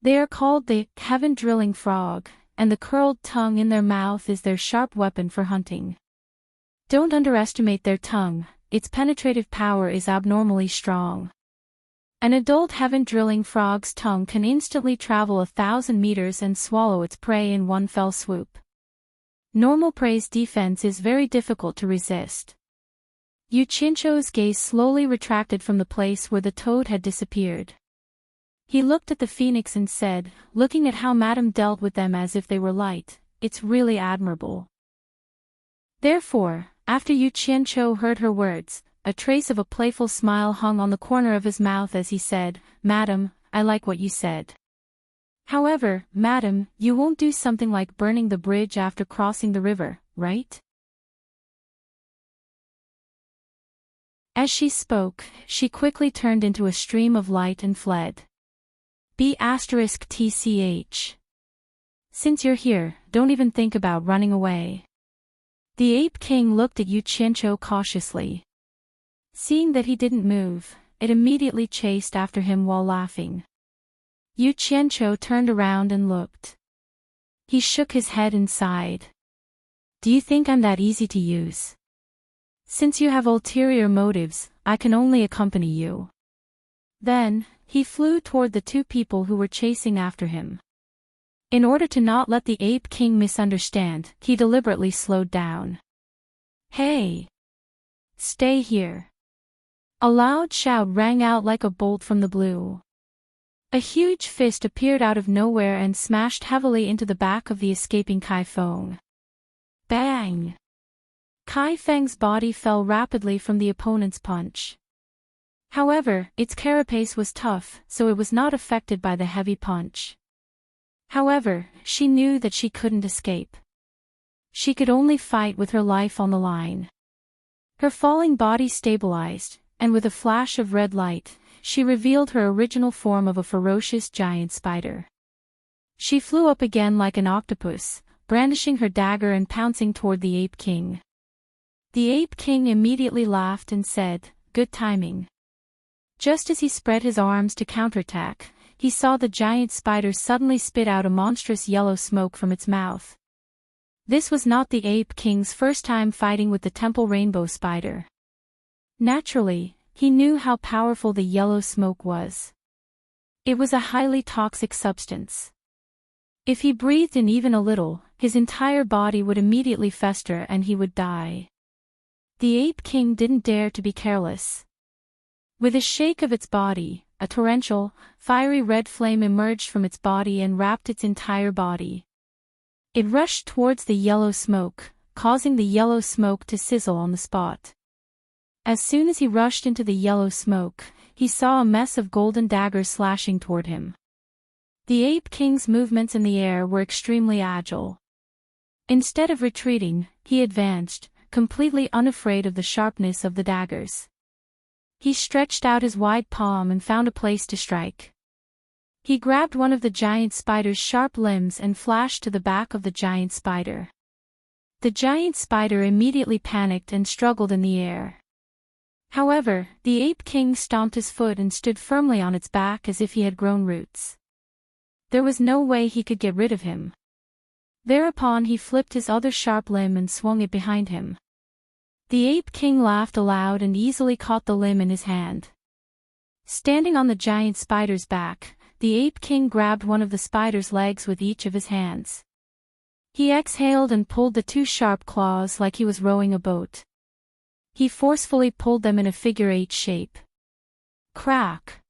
They are called the heaven-drilling frog, and the curled tongue in their mouth is their sharp weapon for hunting. Don't underestimate their tongue, its penetrative power is abnormally strong. An adult heaven-drilling frog's tongue can instantly travel 1,000 meters and swallow its prey in one fell swoop. Normal prey's defense is very difficult to resist." Yu Qianzhou's gaze slowly retracted from the place where the toad had disappeared. He looked at the phoenix and said, looking at how Madame dealt with them as if they were light, "It's really admirable." Therefore, after Yu Qianzhou heard her words, a trace of a playful smile hung on the corner of his mouth as he said, "Madam, I like what you said. However, Madam, you won't do something like burning the bridge after crossing the river, right?" As she spoke, she quickly turned into a stream of light and fled. *TCH. Since you're here, don't even think about running away. The Ape King looked at Yu Qianzhou cautiously. Seeing that he didn't move, it immediately chased after him while laughing. Yu Qianzhou turned around and looked. He shook his head and sighed. "Do you think I'm that easy to use? Since you have ulterior motives, I can only accompany you." Then, he flew toward the two people who were chasing after him. In order to not let the Ape King misunderstand, he deliberately slowed down. "Hey! Stay here!" A loud shout rang out like a bolt from the blue. A huge fist appeared out of nowhere and smashed heavily into the back of the escaping Kai Feng. Bang! Kai Feng's body fell rapidly from the opponent's punch. However, its carapace was tough, so it was not affected by the heavy punch. However, she knew that she couldn't escape. She could only fight with her life on the line. Her falling body stabilized, and with a flash of red light, she revealed her original form of a ferocious giant spider. She flew up again like an octopus, brandishing her dagger and pouncing toward the Ape King. The Ape King immediately laughed and said, "Good timing." Just as he spread his arms to counterattack, he saw the giant spider suddenly spit out a monstrous yellow smoke from its mouth. This was not the Ape King's first time fighting with the temple rainbow spider. Naturally, he knew how powerful the yellow smoke was. It was a highly toxic substance. If he breathed in even a little, his entire body would immediately fester and he would die. The Ape King didn't dare to be careless. With a shake of its body, a torrential, fiery red flame emerged from its body and wrapped its entire body. It rushed towards the yellow smoke, causing the yellow smoke to sizzle on the spot. As soon as he rushed into the yellow smoke, he saw a mess of golden daggers slashing toward him. The Ape King's movements in the air were extremely agile. Instead of retreating, he advanced, completely unafraid of the sharpness of the daggers. He stretched out his wide palm and found a place to strike. He grabbed one of the giant spider's sharp limbs and flashed to the back of the giant spider. The giant spider immediately panicked and struggled in the air. However, the Ape King stomped his foot and stood firmly on its back as if he had grown roots. There was no way he could get rid of him. Thereupon he flipped his other sharp limb and swung it behind him. The Ape King laughed aloud and easily caught the limb in his hand. Standing on the giant spider's back, the Ape King grabbed one of the spider's legs with each of his hands. He exhaled and pulled the two sharp claws like he was rowing a boat. He forcefully pulled them in a figure-8 shape. Crack!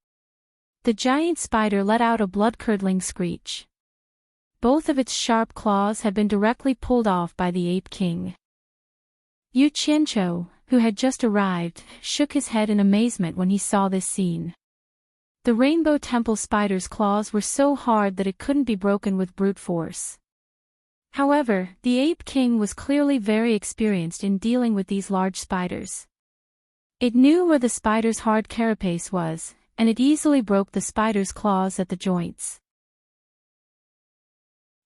The giant spider let out a blood-curdling screech. Both of its sharp claws had been directly pulled off by the Ape King. Yu Qianzhou, who had just arrived, shook his head in amazement when he saw this scene. The rainbow temple spider's claws were so hard that it couldn't be broken with brute force. However, the Ape King was clearly very experienced in dealing with these large spiders. It knew where the spider's hard carapace was, and it easily broke the spider's claws at the joints.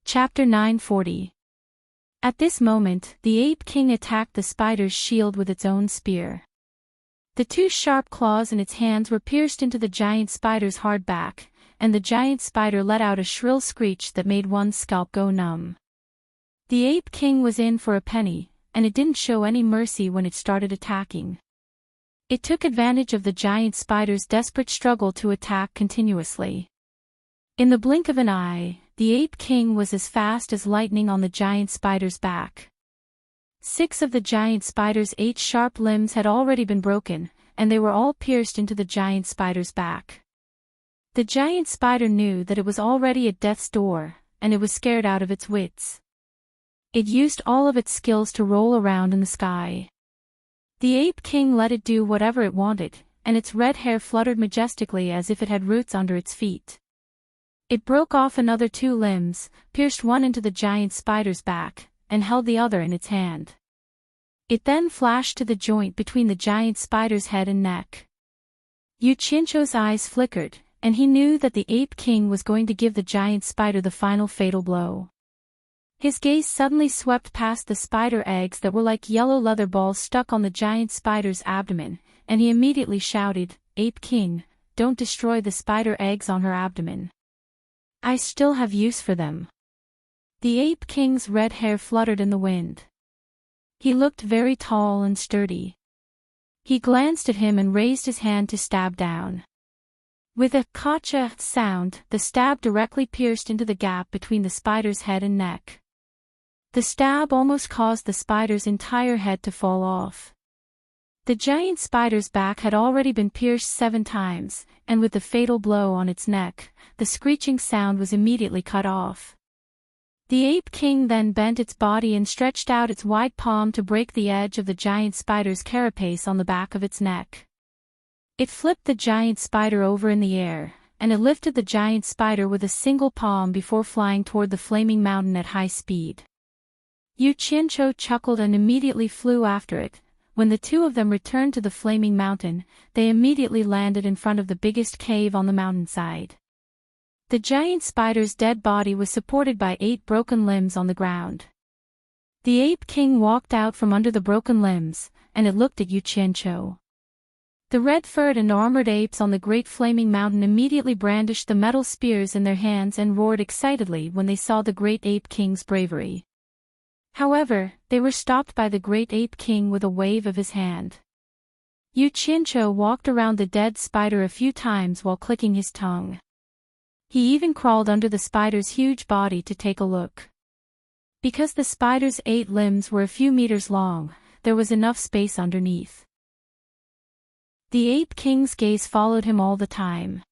Chapter 940. At this moment, the Ape King attacked the spider's shield with its own spear. The two sharp claws in its hands were pierced into the giant spider's hard back, and the giant spider let out a shrill screech that made one's scalp go numb. The Ape King was in for a penny, and it didn't show any mercy when it started attacking. It took advantage of the giant spider's desperate struggle to attack continuously. In the blink of an eye, the Ape King was as fast as lightning on the giant spider's back. 6 of the giant spider's 8 sharp limbs had already been broken, and they were all pierced into the giant spider's back. The giant spider knew that it was already at death's door, and it was scared out of its wits. It used all of its skills to roll around in the sky. The Ape King let it do whatever it wanted, and its red hair fluttered majestically as if it had roots under its feet. It broke off another 2 limbs, pierced one into the giant spider's back, and held the other in its hand. It then flashed to the joint between the giant spider's head and neck. Yu Qianzhou's eyes flickered, and he knew that the Ape King was going to give the giant spider the final fatal blow. His gaze suddenly swept past the spider eggs that were like yellow leather balls stuck on the giant spider's abdomen, and he immediately shouted, "Ape King, don't destroy the spider eggs on her abdomen. I still have use for them." The Ape King's red hair fluttered in the wind. He looked very tall and sturdy. He glanced at him and raised his hand to stab down. With a "kacha" sound, the stab directly pierced into the gap between the spider's head and neck. The stab almost caused the spider's entire head to fall off. The giant spider's back had already been pierced 7 times, and with the fatal blow on its neck, the screeching sound was immediately cut off. The Ape King then bent its body and stretched out its wide palm to break the edge of the giant spider's carapace on the back of its neck. It flipped the giant spider over in the air, and it lifted the giant spider with a single palm before flying toward the flaming mountain at high speed. Yu Qianzhou chuckled and immediately flew after it. When the 2 of them returned to the flaming mountain, they immediately landed in front of the biggest cave on the mountainside. The giant spider's dead body was supported by 8 broken limbs on the ground. The Ape King walked out from under the broken limbs, and it looked at Yu Qianzhou. The red-furred and armored apes on the great flaming mountain immediately brandished the metal spears in their hands and roared excitedly when they saw the great Ape King's bravery. However, they were stopped by the great Ape King with a wave of his hand. Yu Qianzhou walked around the dead spider a few times while clicking his tongue. He even crawled under the spider's huge body to take a look. Because the spider's 8 limbs were a few meters long, there was enough space underneath. The Ape King's gaze followed him all the time.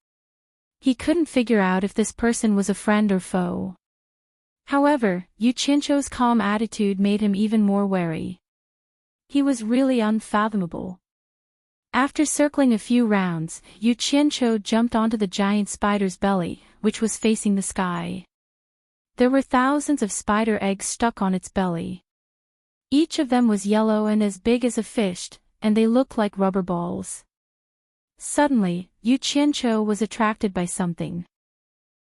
He couldn't figure out if this person was a friend or foe. However, Yu Qianzhou's calm attitude made him even more wary. He was really unfathomable. After circling a few rounds, Yu Qianzhou jumped onto the giant spider's belly, which was facing the sky. There were thousands of spider eggs stuck on its belly. Each of them was yellow and as big as a fish, and they looked like rubber balls. Suddenly, Yu Qianzhou was attracted by something.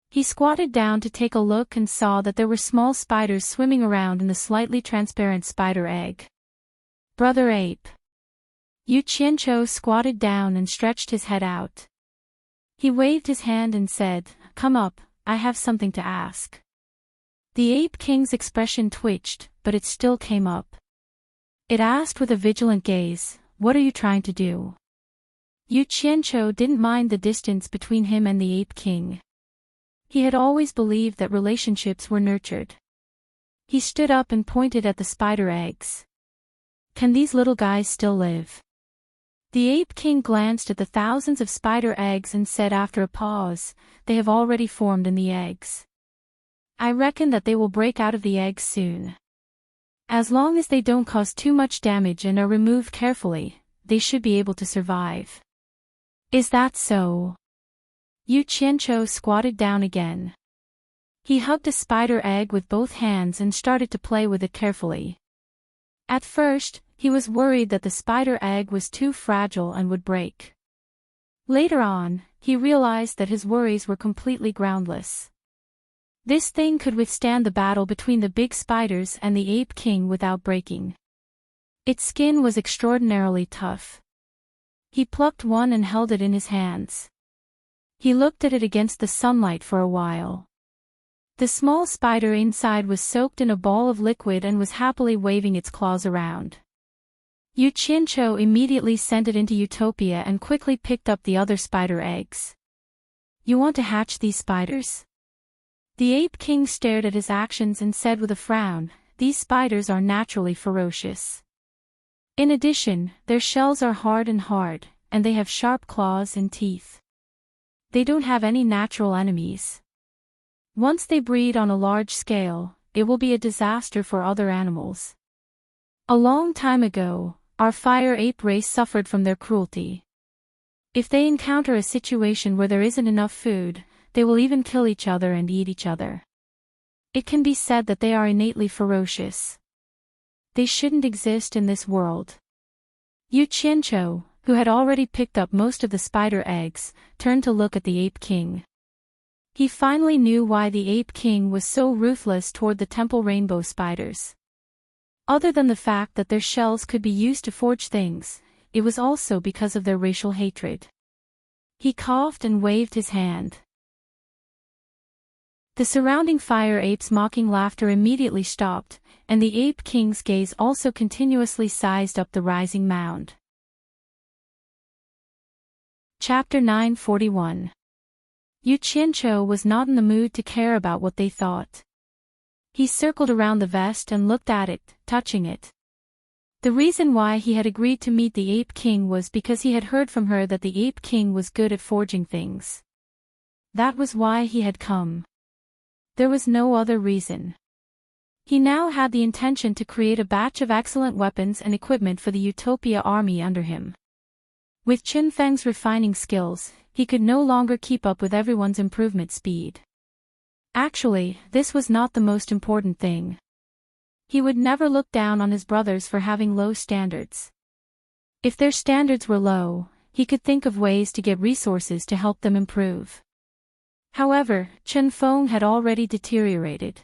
He squatted down to take a look and saw that there were small spiders swimming around in the slightly transparent spider egg. "Brother Ape." Yu Qianzhou squatted down and stretched his head out. He waved his hand and said, "Come up, I have something to ask." The Ape King's expression twitched, but it still came up. It asked with a vigilant gaze, "What are you trying to do?" Yu Qianzhou didn't mind the distance between him and the Ape King. He had always believed that relationships were nurtured. He stood up and pointed at the spider eggs. "Can these little guys still live?" The Ape King glanced at the thousands of spider eggs and said after a pause, "They have already formed in the eggs. I reckon that they will break out of the eggs soon. As long as they don't cause too much damage and are removed carefully, they should be able to survive." "Is that so?" Yu Qianzhou squatted down again. He hugged a spider egg with both hands and started to play with it carefully. At first, he was worried that the spider egg was too fragile and would break. Later on, he realized that his worries were completely groundless. This thing could withstand the battle between the big spiders and the Ape King without breaking. Its skin was extraordinarily tough. He plucked one and held it in his hands. He looked at it against the sunlight for a while. The small spider inside was soaked in a ball of liquid and was happily waving its claws around. Yu Qianzhou immediately sent it into Utopia and quickly picked up the other spider eggs. "You want to hatch these spiders?" The Ape King stared at his actions and said with a frown, these spiders are naturally ferocious. In addition, their shells are hard, and they have sharp claws and teeth. They don't have any natural enemies. Once they breed on a large scale, it will be a disaster for other animals. A long time ago, our fire ape race suffered from their cruelty. If they encounter a situation where there isn't enough food, they will even kill each other and eat each other. It can be said that they are innately ferocious. They shouldn't exist in this world. Yu Qianqiu, who had already picked up most of the spider eggs, turned to look at the Ape King. He finally knew why the Ape King was so ruthless toward the temple rainbow spiders. Other than the fact that their shells could be used to forge things, it was also because of their racial hatred. He coughed and waved his hand. The surrounding fire apes' mocking laughter immediately stopped, and the Ape King's gaze also continuously sized up the rising mound. Chapter 941. Yu Qianqiu was not in the mood to care about what they thought. He circled around the vest and looked at it, touching it. The reason why he had agreed to meet the Ape King was because he had heard from her that the Ape King was good at forging things. That was why he had come. There was no other reason. He now had the intention to create a batch of excellent weapons and equipment for the Utopia army under him. With Qin Feng's refining skills, he could no longer keep up with everyone's improvement speed. Actually, this was not the most important thing. He would never look down on his brothers for having low standards. If their standards were low, he could think of ways to get resources to help them improve. However, Qin Feng had already deteriorated.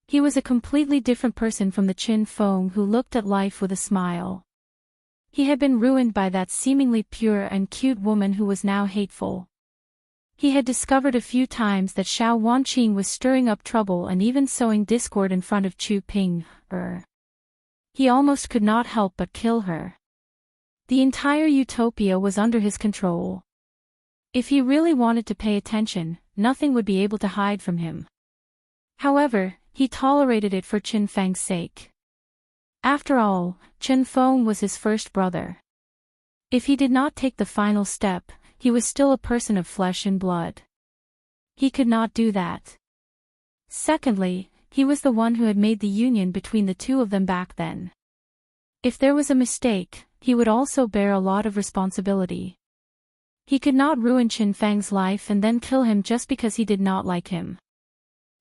He was a completely different person from the Qin Feng who looked at life with a smile. He had been ruined by that seemingly pure and cute woman who was now hateful. He had discovered a few times that Xiao Wanqing was stirring up trouble and even sowing discord in front of Chu Ping. He almost could not help but kill her. The entire Utopia was under his control. If he really wanted to pay attention, nothing would be able to hide from him. However, he tolerated it for Qin Feng's sake. After all, Qin Feng was his first brother. If he did not take the final step, he was still a person of flesh and blood. He could not do that. Secondly, he was the one who had made the union between the two of them back then. If there was a mistake, he would also bear a lot of responsibility. He could not ruin Qin Feng's life and then kill him just because he did not like him.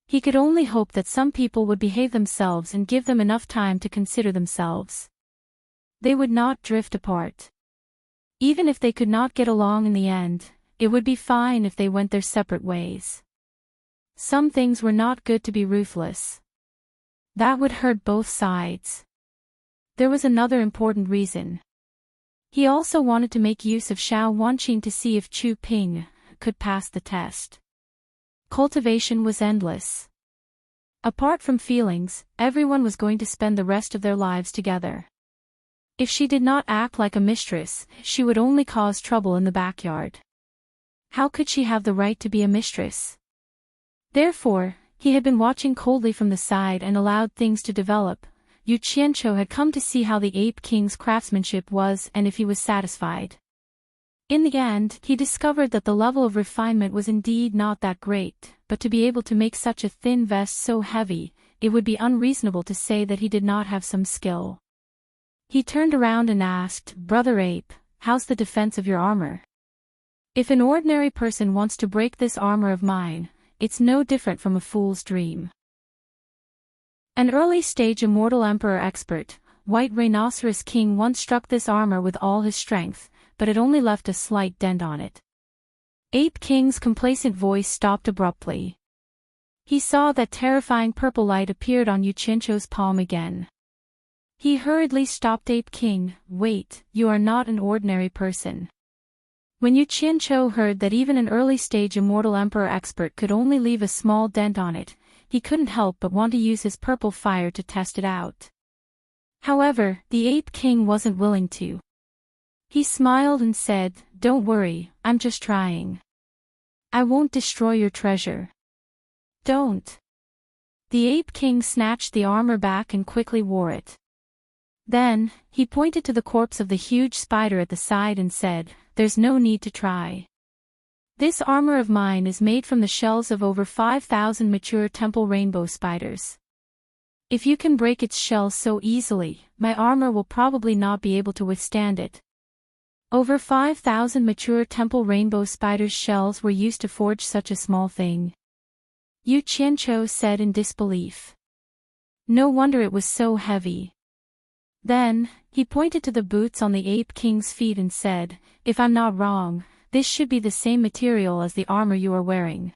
He could only hope that some people would behave themselves and give them enough time to consider themselves. They would not drift apart. Even if they could not get along in the end, it would be fine if they went their separate ways. Some things were not good to be ruthless. That would hurt both sides. There was another important reason. He also wanted to make use of Xiao Wanqing to see if Chu Ping could pass the test. Cultivation was endless. Apart from feelings, everyone was going to spend the rest of their lives together. If she did not act like a mistress, she would only cause trouble in the backyard. How could she have the right to be a mistress? Therefore, he had been watching coldly from the side and allowed things to develop. Yu Qianqiu had come to see how the Ape King's craftsmanship was and if he was satisfied. In the end, he discovered that the level of refinement was indeed not that great, but to be able to make such a thin vest so heavy, it would be unreasonable to say that he did not have some skill. He turned around and asked, "Brother Ape, how's the defense of your armor? If an ordinary person wants to break this armor of mine, it's no different from a fool's dream." An early-stage immortal emperor expert, White Rhinoceros King once struck this armor with all his strength, but it only left a slight dent on it. Ape King's complacent voice stopped abruptly. He saw that terrifying purple light appeared on Yu Qianqiu's palm again. He hurriedly stopped Ape King. "Wait, you are not an ordinary person." When Yu Qianqiu heard that even an early-stage immortal emperor expert could only leave a small dent on it, he couldn't help but want to use his purple fire to test it out. However, the Ape King wasn't willing to. He smiled and said, "Don't worry, I'm just trying. I won't destroy your treasure. Don't." The Ape King snatched the armor back and quickly wore it. Then, he pointed to the corpse of the huge spider at the side and said, "There's no need to try. This armor of mine is made from the shells of over 5,000 mature temple rainbow spiders. If you can break its shells so easily, my armor will probably not be able to withstand it." Over 5,000 mature temple rainbow spiders' shells were used to forge such a small thing. Yu Qianqiu said in disbelief. No wonder it was so heavy. Then, he pointed to the boots on the Ape King's feet and said, "If I'm not wrong, this should be the same material as the armor you are wearing.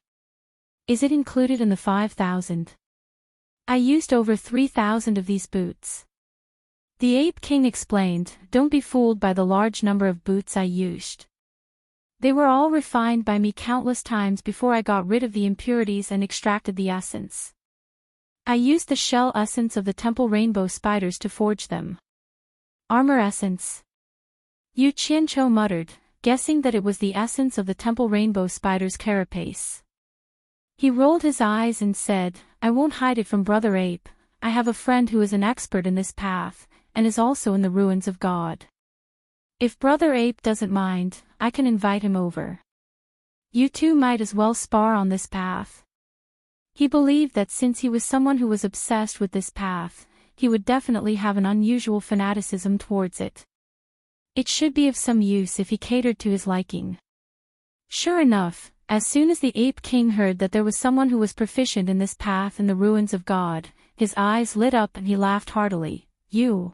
Is it included in the 5,000? I used over 3,000 of these boots." The Ape King explained, "Don't be fooled by the large number of boots I used. They were all refined by me countless times before I got rid of the impurities and extracted the essence. I used the shell essence of the temple rainbow spiders to forge them." Armor essence. Yu Qianqiu muttered, guessing that it was the essence of the temple rainbow spider's carapace. He rolled his eyes and said, "I won't hide it from Brother Ape. I have a friend who is an expert in this path, and is also in the ruins of God. If Brother Ape doesn't mind, I can invite him over. You two might as well spar on this path." He believed that since he was someone who was obsessed with this path, he would definitely have an unusual fanaticism towards it. It should be of some use if he catered to his liking. Sure enough, as soon as the Ape King heard that there was someone who was proficient in this path in the ruins of God, his eyes lit up and he laughed heartily. "You,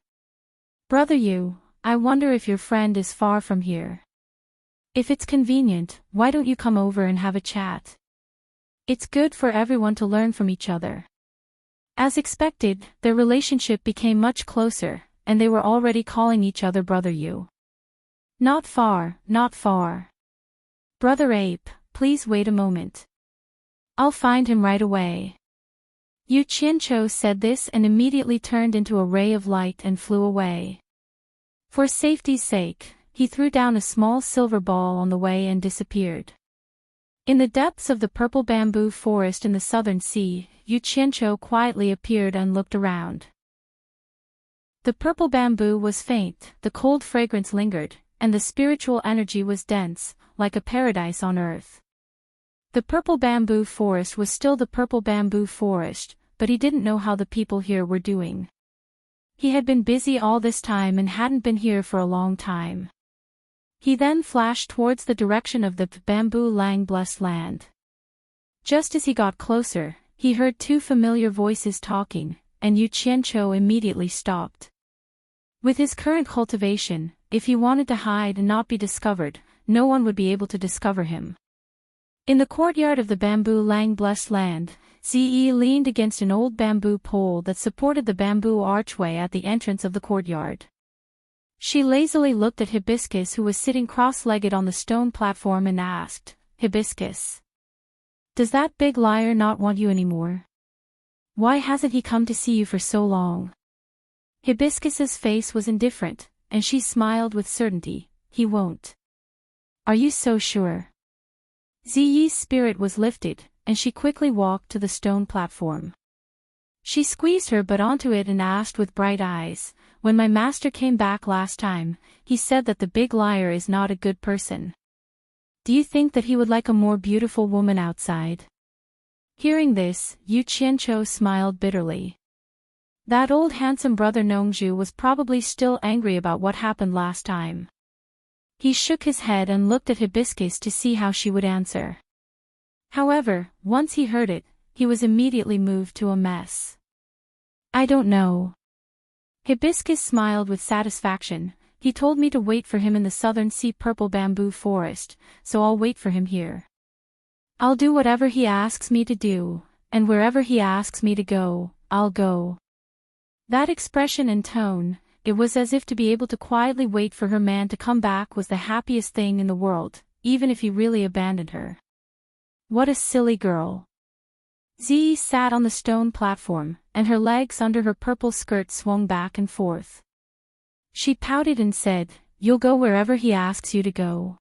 Brother Yu, I wonder if your friend is far from here. If it's convenient, why don't you come over and have a chat? It's good for everyone to learn from each other." As expected, their relationship became much closer, and they were already calling each other Brother Yu. "Not far, not far. Brother Ape, please wait a moment. I'll find him right away." Yu Qianqiu said this and immediately turned into a ray of light and flew away. For safety's sake, he threw down a small silver ball on the way and disappeared. In the depths of the purple bamboo forest in the southern sea, Yu Qianqiu quietly appeared and looked around. The purple bamboo was faint, the cold fragrance lingered, and the spiritual energy was dense, like a paradise on earth. The purple bamboo forest was still the purple bamboo forest, but he didn't know how the people here were doing. He had been busy all this time and hadn't been here for a long time. He then flashed towards the direction of the bamboo lang blessed land. Just as he got closer, he heard two familiar voices talking, and Yu Qianqiu immediately stopped. With his current cultivation, if he wanted to hide and not be discovered, no one would be able to discover him. In the courtyard of the bamboo lang blessed land, Ziyi leaned against an old bamboo pole that supported the bamboo archway at the entrance of the courtyard. She lazily looked at Hibiscus, who was sitting cross-legged on the stone platform, and asked, "Hibiscus, does that big liar not want you anymore? Why hasn't he come to see you for so long?" Hibiscus's face was indifferent, and she smiled with certainty. "He won't." "Are you so sure?" Ziyi's spirit was lifted, and she quickly walked to the stone platform. She squeezed her butt onto it and asked with bright eyes, "When my master came back last time, he said that the big liar is not a good person. Do you think that he would like a more beautiful woman outside?" Hearing this, Yu Qianqiu smiled bitterly. That old handsome brother Nongzhu was probably still angry about what happened last time. He shook his head and looked at Hibiscus to see how she would answer. However, once he heard it, he was immediately moved to a mess. "I don't know." Hibiscus smiled with satisfaction. "He told me to wait for him in the southern sea purple bamboo forest, so I'll wait for him here. I'll do whatever he asks me to do, and wherever he asks me to go, I'll go." That expression and tone, it was as if to be able to quietly wait for her man to come back was the happiest thing in the world, even if he really abandoned her. What a silly girl. Ziyi sat on the stone platform, and her legs under her purple skirt swung back and forth. She pouted and said, "You'll go wherever he asks you to go.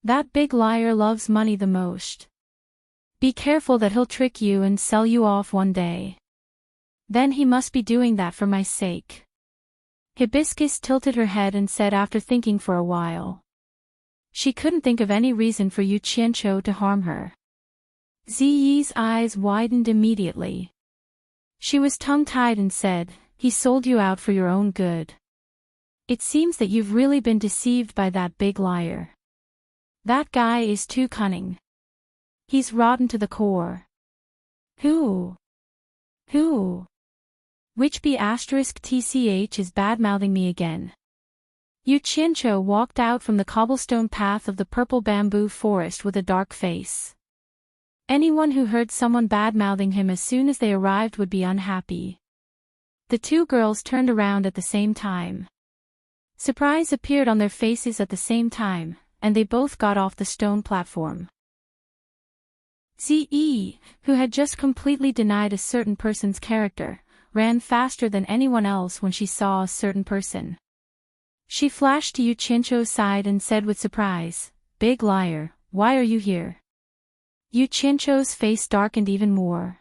That big liar loves money the most." Be careful that he'll trick you and sell you off one day. Then he must be doing that for my sake. Hibiscus tilted her head and said after thinking for a while. She couldn't think of any reason for Yu Qianqiu to harm her. Ziyi's eyes widened immediately. She was tongue-tied and said, he sold you out for your own good. It seems that you've really been deceived by that big liar. That guy is too cunning. He's rotten to the core. Who? Which B***TCH is bad-mouthing me again. Yu Qianqiu walked out from the cobblestone path of the purple bamboo forest with a dark face. Anyone who heard someone bad-mouthing him as soon as they arrived would be unhappy. The two girls turned around at the same time. Surprise appeared on their faces at the same time, and they both got off the stone platform. Ziyi, who had just completely denied a certain person's character, ran faster than anyone else when she saw a certain person. She flashed to Yu Qianqiu's side and said with surprise, "Big liar, why are you here?" Yu Qianqiu's face darkened even more.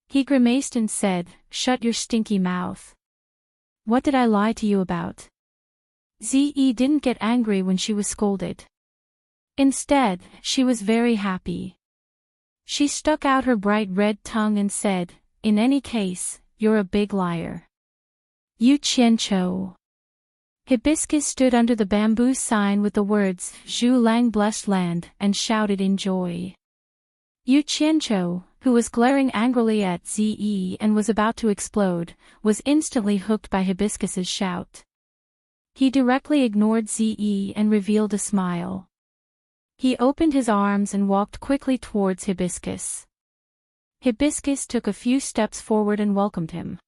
He grimaced and said, "Shut your stinky mouth. What did I lie to you about?" Ziyi didn't get angry when she was scolded. Instead, she was very happy. She stuck out her bright red tongue and said, "In any case, you're a big liar." Yu Qianqiu. Hibiscus stood under the bamboo sign with the words, "Zhu Lang blessed land," and shouted in joy. Yu Qianqiu, who was glaring angrily at Ziyi and was about to explode, was instantly hooked by Hibiscus's shout. He directly ignored Ziyi and revealed a smile. He opened his arms and walked quickly towards Hibiscus. Hibiscus took a few steps forward and welcomed him.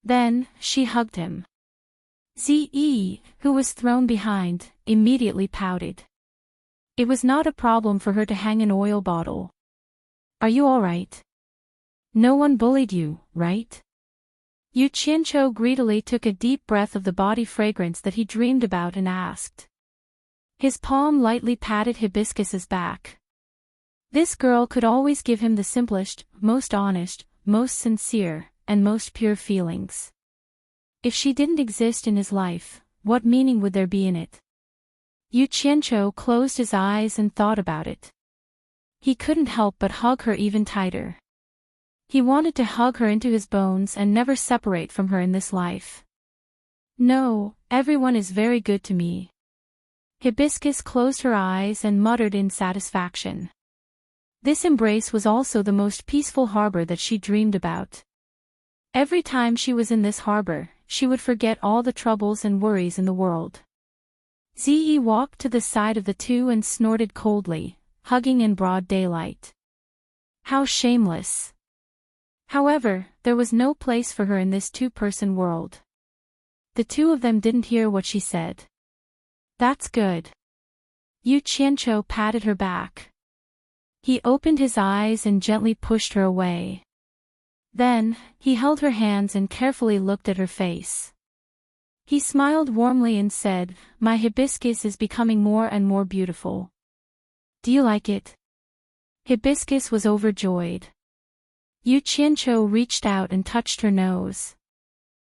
Then, she hugged him. Ziyi, who was thrown behind, immediately pouted. It was not a problem for her to hang an oil bottle. "Are you all right? No one bullied you, right?" Yu Qianqiu greedily took a deep breath of the body fragrance that he dreamed about and asked. His palm lightly patted Hibiscus's back. This girl could always give him the simplest, most honest, most sincere, and most pure feelings. If she didn't exist in his life, what meaning would there be in it? Yu Qianqiu closed his eyes and thought about it. He couldn't help but hug her even tighter. He wanted to hug her into his bones and never separate from her in this life. "No, everyone is very good to me." Hibiscus closed her eyes and muttered in satisfaction. This embrace was also the most peaceful harbor that she dreamed about. Every time she was in this harbor, she would forget all the troubles and worries in the world. Ziyi walked to the side of the two and snorted coldly, hugging in broad daylight. How shameless. However, there was no place for her in this two-person world. The two of them didn't hear what she said. "That's good." Yu Qianqiu patted her back. He opened his eyes and gently pushed her away. Then, he held her hands and carefully looked at her face. He smiled warmly and said, "My hibiscus is becoming more and more beautiful. Do you like it?" Hibiscus was overjoyed. Yu Qianqiu reached out and touched her nose.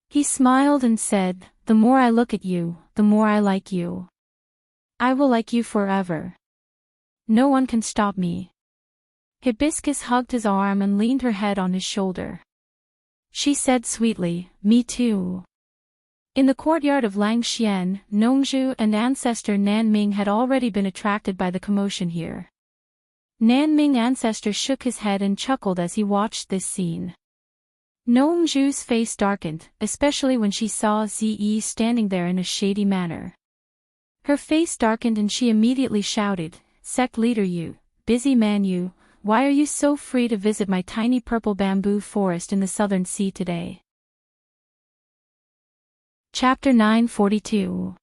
He smiled and said, "The more I look at you, the more I like you. I will like you forever. No one can stop me." Hibiscus hugged his arm and leaned her head on his shoulder. She said sweetly, "Me too." In the courtyard of Langxian, Nongzhu and ancestor Nanming had already been attracted by the commotion here. Nanming ancestor shook his head and chuckled as he watched this scene. Nongzhu's face darkened, especially when she saw Ziyi standing there in a shady manner. Her face darkened and she immediately shouted, "Sect leader you, busy man you, why are you so free to visit my tiny purple bamboo forest in the southern sea today?" Chapter 942.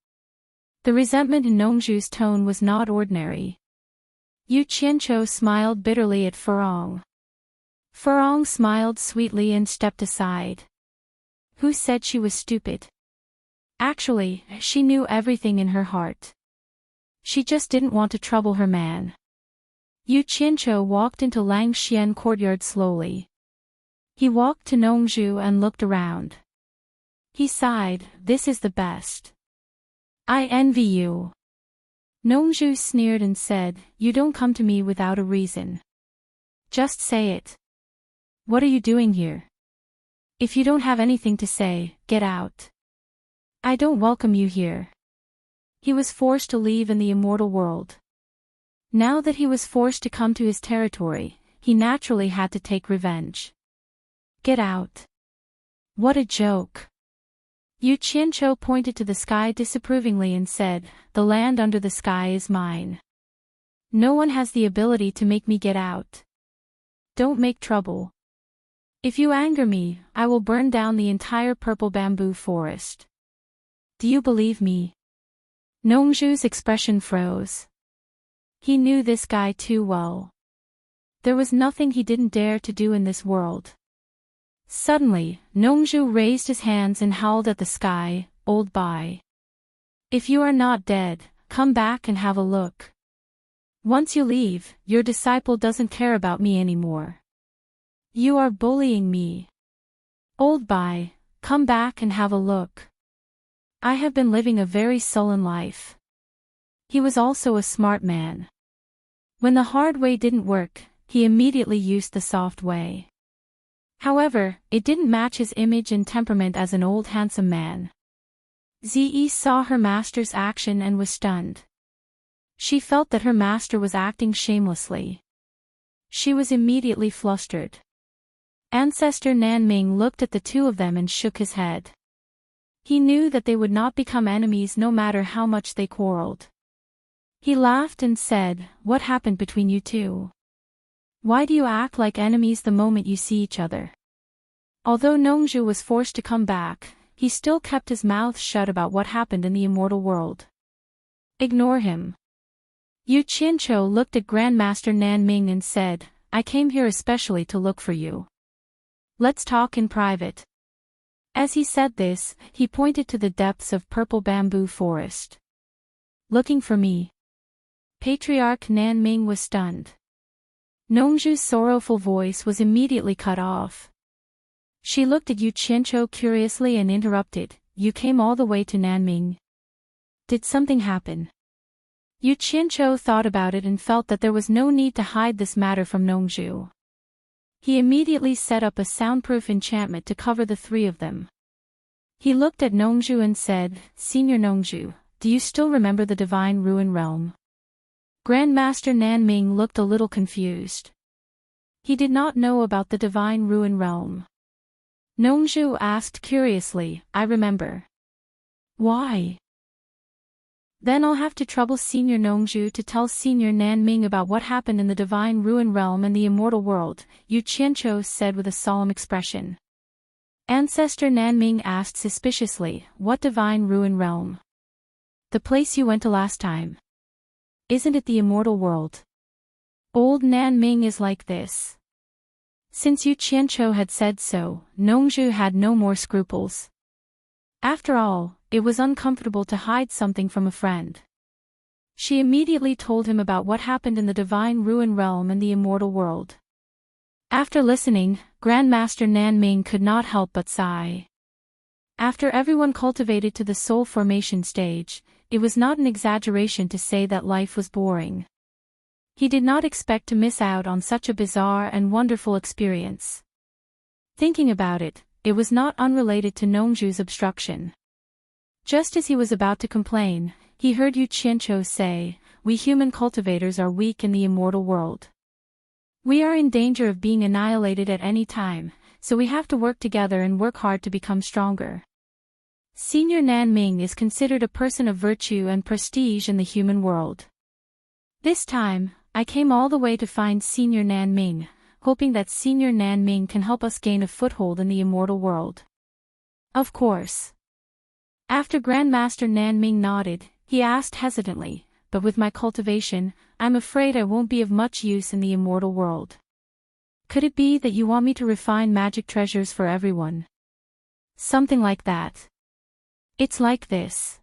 The resentment in Nongzhu's tone was not ordinary. Yu Qianqiu smiled bitterly at Furong. Furong smiled sweetly and stepped aside. Who said she was stupid? Actually, she knew everything in her heart. She just didn't want to trouble her man. Yu Qianqiu walked into Langxian courtyard slowly. He walked to Nongzhu and looked around. He sighed, "This is the best. I envy you." Nongzhu sneered and said, "You don't come to me without a reason. Just say it. What are you doing here? If you don't have anything to say, get out. I don't welcome you here." He was forced to leave in the immortal world. Now that he was forced to come to his territory, he naturally had to take revenge. Get out. What a joke. Yu Qianqiu pointed to the sky disapprovingly and said, "The land under the sky is mine. No one has the ability to make me get out. Don't make trouble. If you anger me, I will burn down the entire purple bamboo forest. Do you believe me?" Nongzhu's expression froze. He knew this guy too well. There was nothing he didn't dare to do in this world. Suddenly, Nongzhu raised his hands and howled at the sky, "Old Bai. If you are not dead, come back and have a look. Once you leave, your disciple doesn't care about me anymore. You are bullying me. Old Bai, come back and have a look. I have been living a very sullen life." He was also a smart man. When the hard way didn't work, he immediately used the soft way. However, it didn't match his image and temperament as an old handsome man. Ziyi saw her master's action and was stunned. She felt that her master was acting shamelessly. She was immediately flustered. Ancestor Nanming looked at the two of them and shook his head. He knew that they would not become enemies no matter how much they quarreled. He laughed and said, "What happened between you two? Why do you act like enemies the moment you see each other?" Although Nongzhu was forced to come back, he still kept his mouth shut about what happened in the immortal world. Ignore him. Yu Qianqiu looked at Grandmaster Nanming and said, "I came here especially to look for you. Let's talk in private." As he said this, he pointed to the depths of purple bamboo forest. "Looking for me?" Patriarch Nanming was stunned. Nongzhu's sorrowful voice was immediately cut off. She looked at Yu Qianqiu curiously and interrupted, "You came all the way to Nanming. Did something happen?" Yu Qianqiu thought about it and felt that there was no need to hide this matter from Nongzhu. He immediately set up a soundproof enchantment to cover the three of them. He looked at Nongzhu and said, "Senior Nongzhu, do you still remember the divine ruin realm?" Grandmaster Nanming looked a little confused. He did not know about the divine ruin realm. Nongzhu asked curiously, "I remember." "Why?" "Then I'll have to trouble Senior Nongzhu to tell Senior Nanming about what happened in the divine ruin realm and the immortal world," Yu Qianqiu said with a solemn expression. Ancestor Nanming asked suspiciously, "What divine ruin realm?" "The place you went to last time. Isn't it the immortal world?" Old Nanming is like this. Since Yu Qianqiu had said so, Nongzhu had no more scruples. After all, it was uncomfortable to hide something from a friend. She immediately told him about what happened in the divine ruin realm and the immortal world. After listening, Grandmaster Nanming could not help but sigh. After everyone cultivated to the soul formation stage, it was not an exaggeration to say that life was boring. He did not expect to miss out on such a bizarre and wonderful experience. Thinking about it, it was not unrelated to Nongzhu's obstruction. Just as he was about to complain, he heard Yu Qianqiu say, "We human cultivators are weak in the immortal world. We are in danger of being annihilated at any time, so we have to work together and work hard to become stronger. Senior Nanming is considered a person of virtue and prestige in the human world. This time, I came all the way to find Senior Nanming, hoping that Senior Nanming can help us gain a foothold in the immortal world." "Of course." After Grandmaster Nanming nodded, he asked hesitantly, "But with my cultivation, I'm afraid I won't be of much use in the immortal world. Could it be that you want me to refine magic treasures for everyone?" "Something like that. It's like this.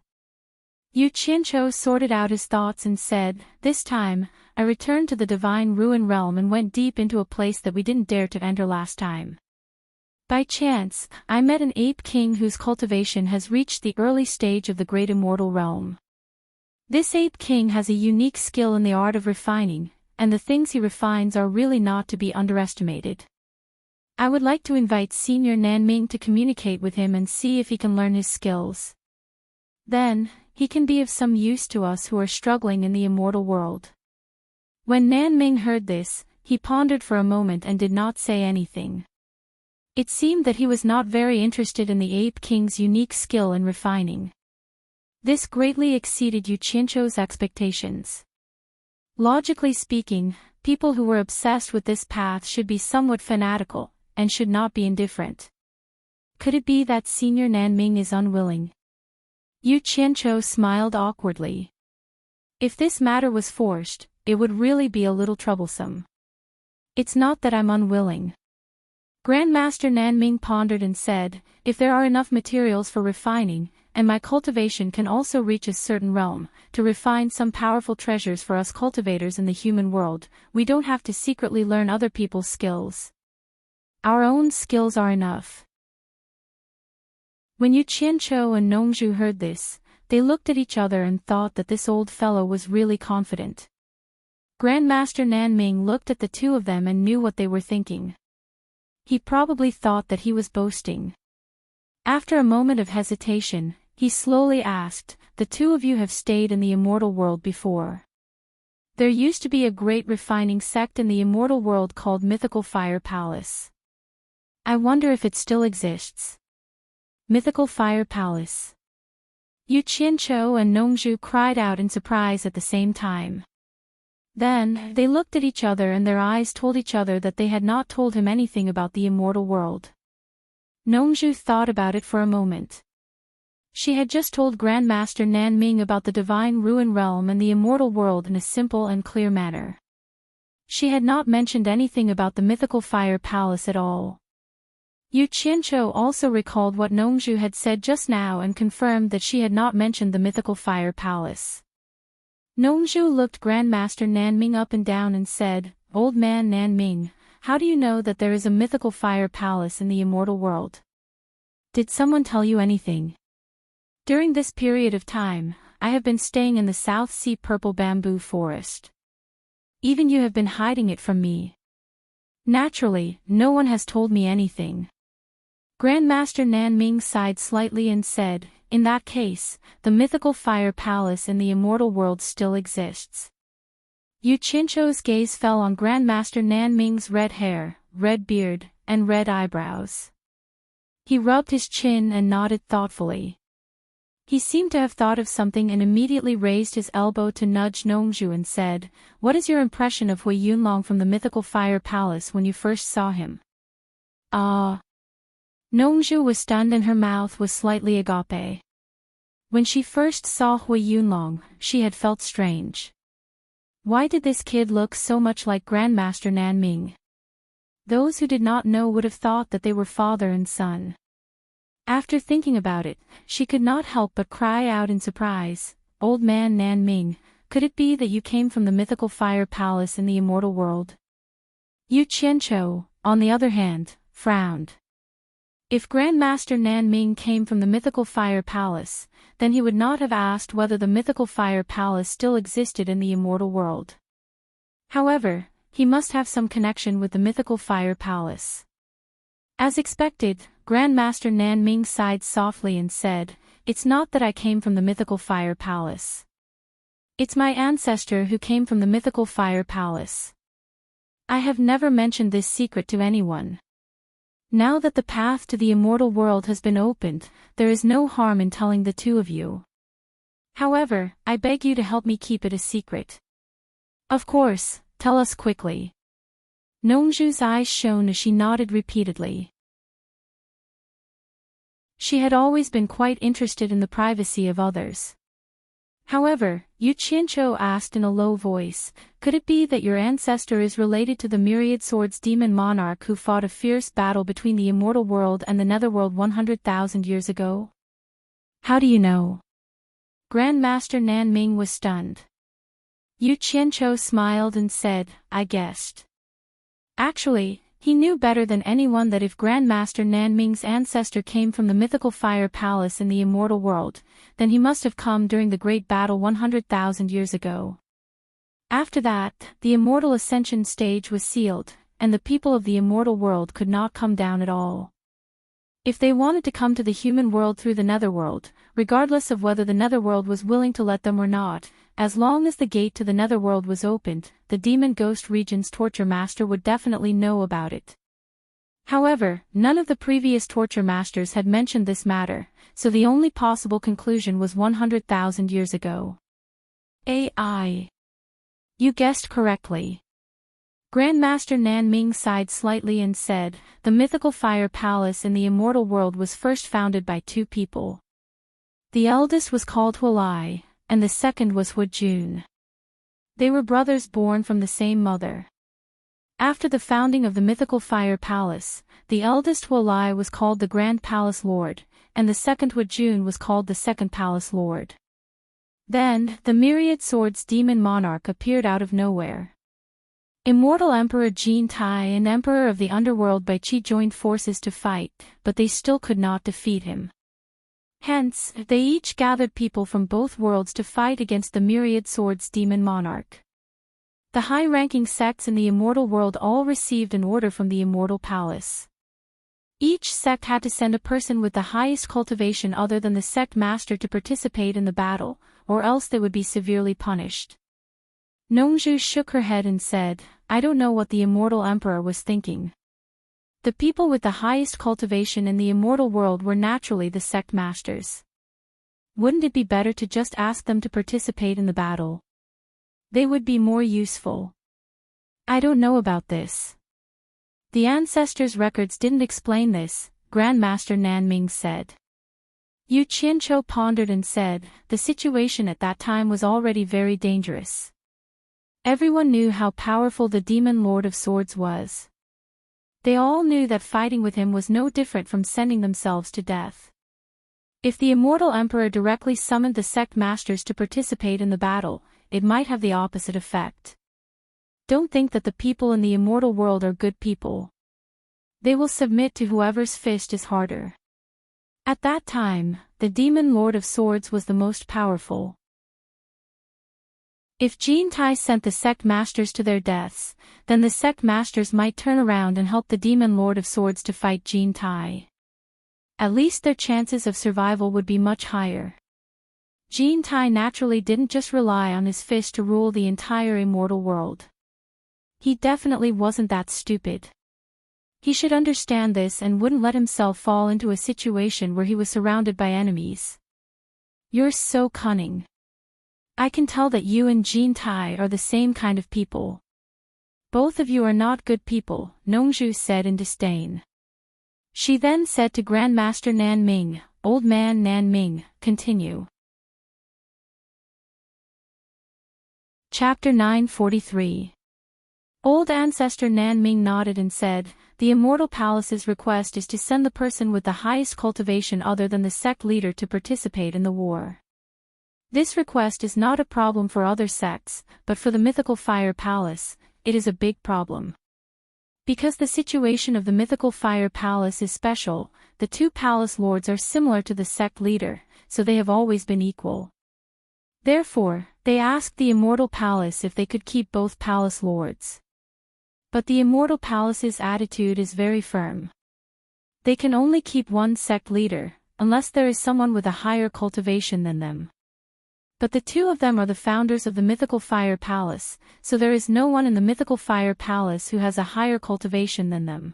Yu Qianqiu sorted out his thoughts and said, "This time, I returned to the divine ruin realm and went deep into a place that we didn't dare to enter last time. By chance, I met an ape king whose cultivation has reached the early stage of the great immortal realm. This ape king has a unique skill in the art of refining, and the things he refines are really not to be underestimated. I would like to invite Senior Nanming to communicate with him and see if he can learn his skills. Then, he can be of some use to us who are struggling in the immortal world." When Nanming heard this, he pondered for a moment and did not say anything. It seemed that he was not very interested in the ape king's unique skill in refining. This greatly exceeded Yu Qianqiu's expectations. Logically speaking, people who were obsessed with this path should be somewhat fanatical, and should not be indifferent. Could it be that Senior Nanming is unwilling? Yu Qianqiu smiled awkwardly. If this matter was forced, it would really be a little troublesome. "It's not that I'm unwilling." Grandmaster Nanming pondered and said, "If there are enough materials for refining, and my cultivation can also reach a certain realm, to refine some powerful treasures for us cultivators in the human world, we don't have to secretly learn other people's skills. Our own skills are enough." When Yu Qianqiu and Nongzhu heard this, they looked at each other and thought that this old fellow was really confident. Grandmaster Nanming looked at the two of them and knew what they were thinking. He probably thought that he was boasting. After a moment of hesitation, he slowly asked, "The two of you have stayed in the immortal world before. There used to be a great refining sect in the immortal world called Mythical Fire Palace. I wonder if it still exists." Mythical Fire Palace. Yu Qianqiu and Nongzhu cried out in surprise at the same time. Then, they looked at each other and their eyes told each other that they had not told him anything about the immortal world. Nongzhu thought about it for a moment. She had just told Grandmaster Nanming about the divine ruin realm and the immortal world in a simple and clear manner. She had not mentioned anything about the mythical fire palace at all. Yu Qianqiu also recalled what Nongzhu had said just now and confirmed that she had not mentioned the mythical fire palace. Nongzhu looked Grandmaster Nanming up and down and said, "Old man Nanming, how do you know that there is a mythical fire palace in the immortal world? Did someone tell you anything?" "During this period of time, I have been staying in the South Sea purple bamboo forest. Even you have been hiding it from me. Naturally, no one has told me anything." Grandmaster Nanming sighed slightly and said, "In that case, the mythical fire palace in the immortal world still exists." Yu Qianqiu's gaze fell on Grandmaster Nanming's red hair, red beard, and red eyebrows. He rubbed his chin and nodded thoughtfully. He seemed to have thought of something and immediately raised his elbow to nudge Nongzhu and said, "What is your impression of Hui Yunlong from the mythical fire palace when you first saw him?" "Ah." Nongzhu was stunned and her mouth was slightly agape. When she first saw Hui Yunlong, she had felt strange. Why did this kid look so much like Grandmaster Nanming? Those who did not know would have thought that they were father and son. After thinking about it, she could not help but cry out in surprise, "Old man Nanming, could it be that you came from the mythical fire palace in the immortal world?" Yu Qianqiu, on the other hand, frowned. If Grandmaster Nanming came from the mythical fire palace, then he would not have asked whether the mythical fire palace still existed in the immortal world. However, he must have some connection with the mythical fire palace. As expected, Grandmaster Nanming sighed softly and said, "It's not that I came from the mythical fire palace. It's my ancestor who came from the mythical fire palace. I have never mentioned this secret to anyone. Now that the path to the immortal world has been opened, there is no harm in telling the two of you. However, I beg you to help me keep it a secret." "Of course, tell us quickly." Nongzhu's eyes shone as she nodded repeatedly. She had always been quite interested in the privacy of others. However, Yu Qianqiu asked in a low voice, "Could it be that your ancestor is related to the myriad swords demon monarch who fought a fierce battle between the immortal world and the netherworld 100,000 years ago?" "How do you know?" Grand Master Nan Ming was stunned. Yu Qianqiu smiled and said, I guessed. Actually, he knew better than anyone that if Grand Master Nan Ming's ancestor came from the mythical fire palace in the immortal world, then he must have come during the great battle 100,000 years ago. After that, the immortal ascension stage was sealed, and the people of the immortal world could not come down at all. If they wanted to come to the human world through the netherworld, regardless of whether the netherworld was willing to let them or not, as long as the gate to the netherworld was opened, the demon ghost region's torture master would definitely know about it. However, none of the previous torture masters had mentioned this matter, so the only possible conclusion was 100,000 years ago. AI. You guessed correctly. Grandmaster Nan Ming sighed slightly and said, the mythical fire palace in the immortal world was first founded by two people. The eldest was called Hualai, and the second was Huajun. They were brothers born from the same mother. After the founding of the mythical fire palace, the eldest Hualai was called the Grand Palace Lord, and the second Huajun was called the Second Palace Lord. Then, the myriad swords demon monarch appeared out of nowhere. Immortal Emperor Jin Tai and Emperor of the Underworld Bai Qi joined forces to fight, but they still could not defeat him. Hence, they each gathered people from both worlds to fight against the myriad swords demon monarch. The high-ranking sects in the immortal world all received an order from the immortal palace. Each sect had to send a person with the highest cultivation other than the sect master to participate in the battle, or else they would be severely punished. Nongzhu shook her head and said, I don't know what the immortal emperor was thinking. The people with the highest cultivation in the immortal world were naturally the sect masters. Wouldn't it be better to just ask them to participate in the battle? They would be more useful. I don't know about this. The ancestors' records didn't explain this, Grandmaster Nan Ming said. Yu Qianqiu pondered and said, the situation at that time was already very dangerous. Everyone knew how powerful the demon Lord of Swords was. They all knew that fighting with him was no different from sending themselves to death. If the immortal emperor directly summoned the sect masters to participate in the battle, it might have the opposite effect. Don't think that the people in the immortal world are good people. They will submit to whoever's fist is harder. At that time, the demon Lord of Swords was the most powerful. If Jin Tai sent the sect masters to their deaths, then the sect masters might turn around and help the demon Lord of Swords to fight Jin Tai. At least their chances of survival would be much higher. Jin Tai naturally didn't just rely on his fist to rule the entire immortal world. He definitely wasn't that stupid. He should understand this and wouldn't let himself fall into a situation where he was surrounded by enemies. You're so cunning. I can tell that you and Jin Tai are the same kind of people. Both of you are not good people, Nongzhu said in disdain. She then said to Grandmaster Nan Ming, Old man Nan Ming, continue. Chapter 943. Old ancestor Nan Ming nodded and said, the immortal palace's request is to send the person with the highest cultivation other than the sect leader to participate in the war. This request is not a problem for other sects, but for the mythical fire palace, it is a big problem. Because the situation of the mythical fire palace is special, the two palace lords are similar to the sect leader, so they have always been equal. Therefore, they asked the immortal palace if they could keep both palace lords. But the immortal palace's attitude is very firm. They can only keep one sect leader, unless there is someone with a higher cultivation than them. But the two of them are the founders of the mythical fire palace, so there is no one in the mythical fire palace who has a higher cultivation than them.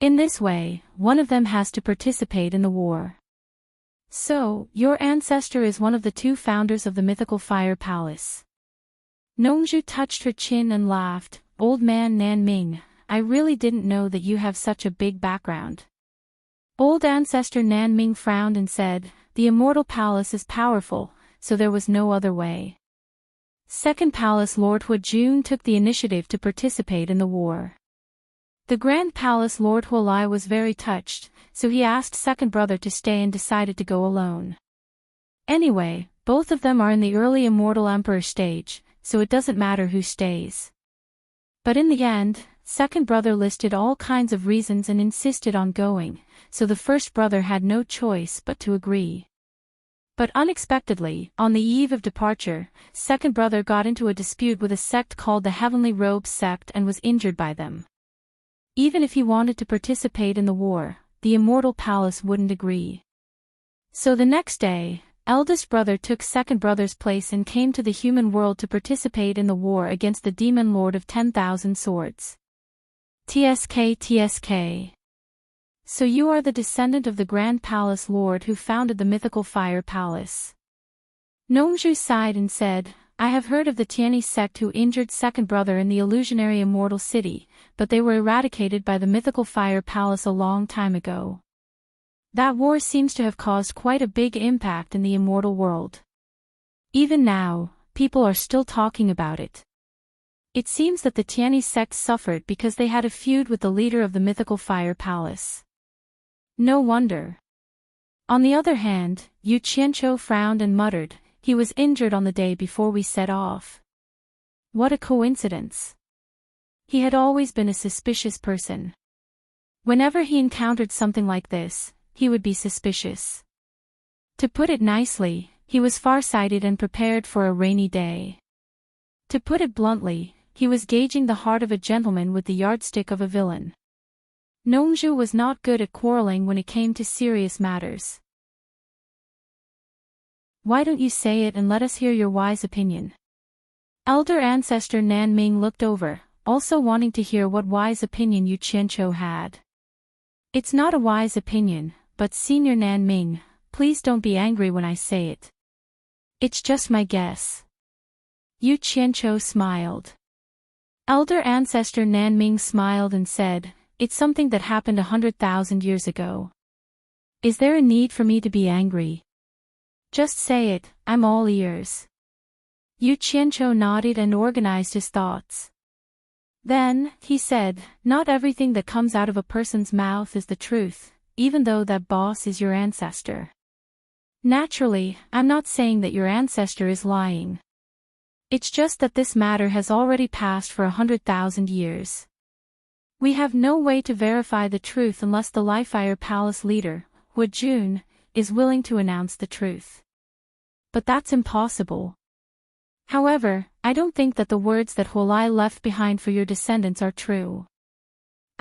In this way, one of them has to participate in the war. So, your ancestor is one of the two founders of the mythical fire palace. Nongzhu touched her chin and laughed, Old man Nan Ming, I really didn't know that you have such a big background. Old ancestor Nan Ming frowned and said, the immortal palace is powerful, so there was no other way. Second Palace Lord Huajun took the initiative to participate in the war. The Grand Palace Lord Hualai was very touched, so he asked second brother to stay and decided to go alone. Anyway, Both of them are in the early immortal emperor stage, so it doesn't matter who stays. But in the end, second brother listed all kinds of reasons and insisted on going, so the first brother had no choice but to agree. But unexpectedly, on the eve of departure, second brother got into a dispute with a sect called the Heavenly Robes sect and was injured by them. Even if he wanted to participate in the war, the immortal palace wouldn't agree. So the next day, eldest brother took second brother's place and came to the human world to participate in the war against the demon lord of 10,000 swords. TSK. So you are the descendant of the Grand Palace Lord who founded the mythical Fire Palace. Nongju sighed and said, I have heard of the Tianyi sect who injured second brother in the illusionary immortal city, but they were eradicated by the mythical Fire Palace a long time ago. That war seems to have caused quite a big impact in the immortal world. Even now, people are still talking about it. It seems that the Tianyi sect suffered because they had a feud with the leader of the mythical Fire Palace. No wonder. On the other hand, Yu Qianqiu frowned and muttered, he was injured on the day before we set off. What a coincidence. He had always been a suspicious person. Whenever he encountered something like this, he would be suspicious. To put it nicely, he was farsighted and prepared for a rainy day. To put it bluntly, he was gauging the heart of a gentleman with the yardstick of a villain. Nongju was not good at quarreling when it came to serious matters. Why don't you say it and let us hear your wise opinion? Elder ancestor Nan Ming looked over, also wanting to hear what wise opinion Yu Qianqiu had. It's not a wise opinion, but Senior Nan Ming, please don't be angry when I say it. It's just my guess. Yu Qianqiu smiled. Elder ancestor Nan Ming smiled and said, it's something that happened 100,000 years ago. Is there a need for me to be angry? Just say it, I'm all ears. Yu Qianqiu nodded and organized his thoughts. Then, he said, not everything that comes out of a person's mouth is the truth, even though that boss is your ancestor. Naturally, I'm not saying that your ancestor is lying. It's just that this matter has already passed for 100,000 years. We have no way to verify the truth unless the Fire Palace leader, Wu Jun, is willing to announce the truth. But that's impossible. However, I don't think that the words that Huolai left behind for your descendants are true.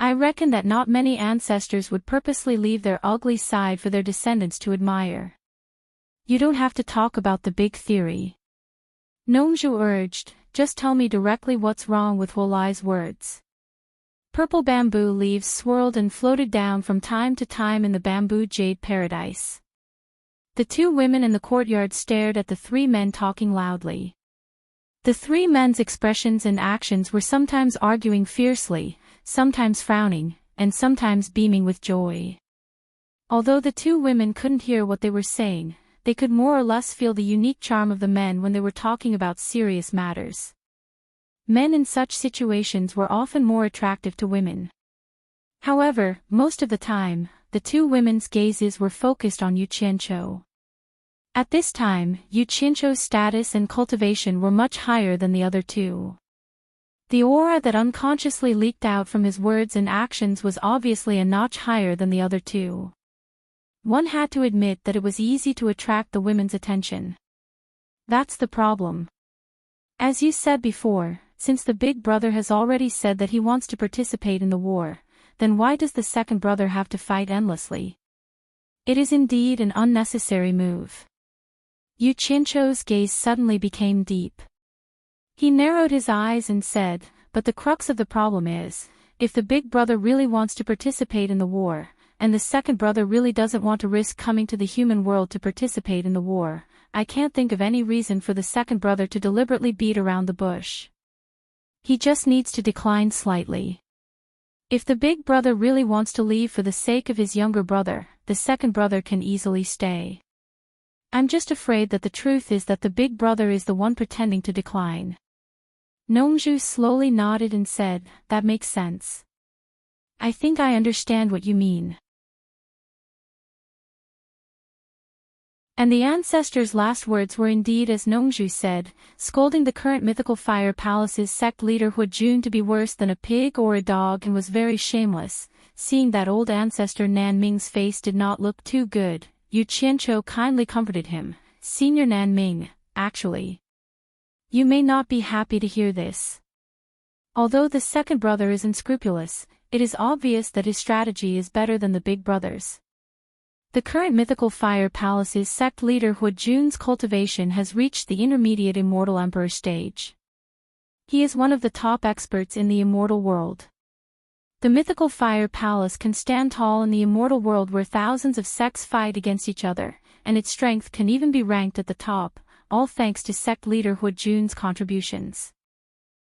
I reckon that not many ancestors would purposely leave their ugly side for their descendants to admire. You don't have to talk about the big theory. Nongju urged, just tell me directly what's wrong with Huolai's words. Purple bamboo leaves swirled and floated down from time to time in the bamboo jade paradise. The two women in the courtyard stared at the three men talking loudly. The three men's expressions and actions were sometimes arguing fiercely, sometimes frowning, and sometimes beaming with joy. Although the two women couldn't hear what they were saying, they could more or less feel the unique charm of the men when they were talking about serious matters. Men in such situations were often more attractive to women. However, most of the time, the two women's gazes were focused on Yu Qianqiu. At this time, Yu Qianqiu's status and cultivation were much higher than the other two. The aura that unconsciously leaked out from his words and actions was obviously a notch higher than the other two. One had to admit that it was easy to attract the women's attention. That's the problem. As you said before, since the big brother has already said that he wants to participate in the war, then why does the second brother have to fight endlessly? It is indeed an unnecessary move. Yu Qianqiu's gaze suddenly became deep. He narrowed his eyes and said, but the crux of the problem is, if the big brother really wants to participate in the war, and the second brother really doesn't want to risk coming to the human world to participate in the war, I can't think of any reason for the second brother to deliberately beat around the bush. He just needs to decline slightly. If the big brother really wants to leave for the sake of his younger brother, the second brother can easily stay. I'm just afraid that the truth is that the big brother is the one pretending to decline. Nongju slowly nodded and said, that makes sense. I think I understand what you mean. And the ancestor's last words were indeed as Nongzhu said, scolding the current mythical fire palace's sect leader Huajun to be worse than a pig or a dog, and was very shameless. Seeing that old ancestor Nan Ming's face did not look too good, Yu Qianqiu kindly comforted him. Senior Nan Ming, actually, you may not be happy to hear this. Although the second brother is unscrupulous, it is obvious that his strategy is better than the big brother's. The current mythical fire palace's sect leader Huajun's cultivation has reached the intermediate immortal emperor stage. He is one of the top experts in the immortal world. The mythical fire palace can stand tall in the immortal world where thousands of sects fight against each other, and its strength can even be ranked at the top, all thanks to sect leader Huajun's contributions.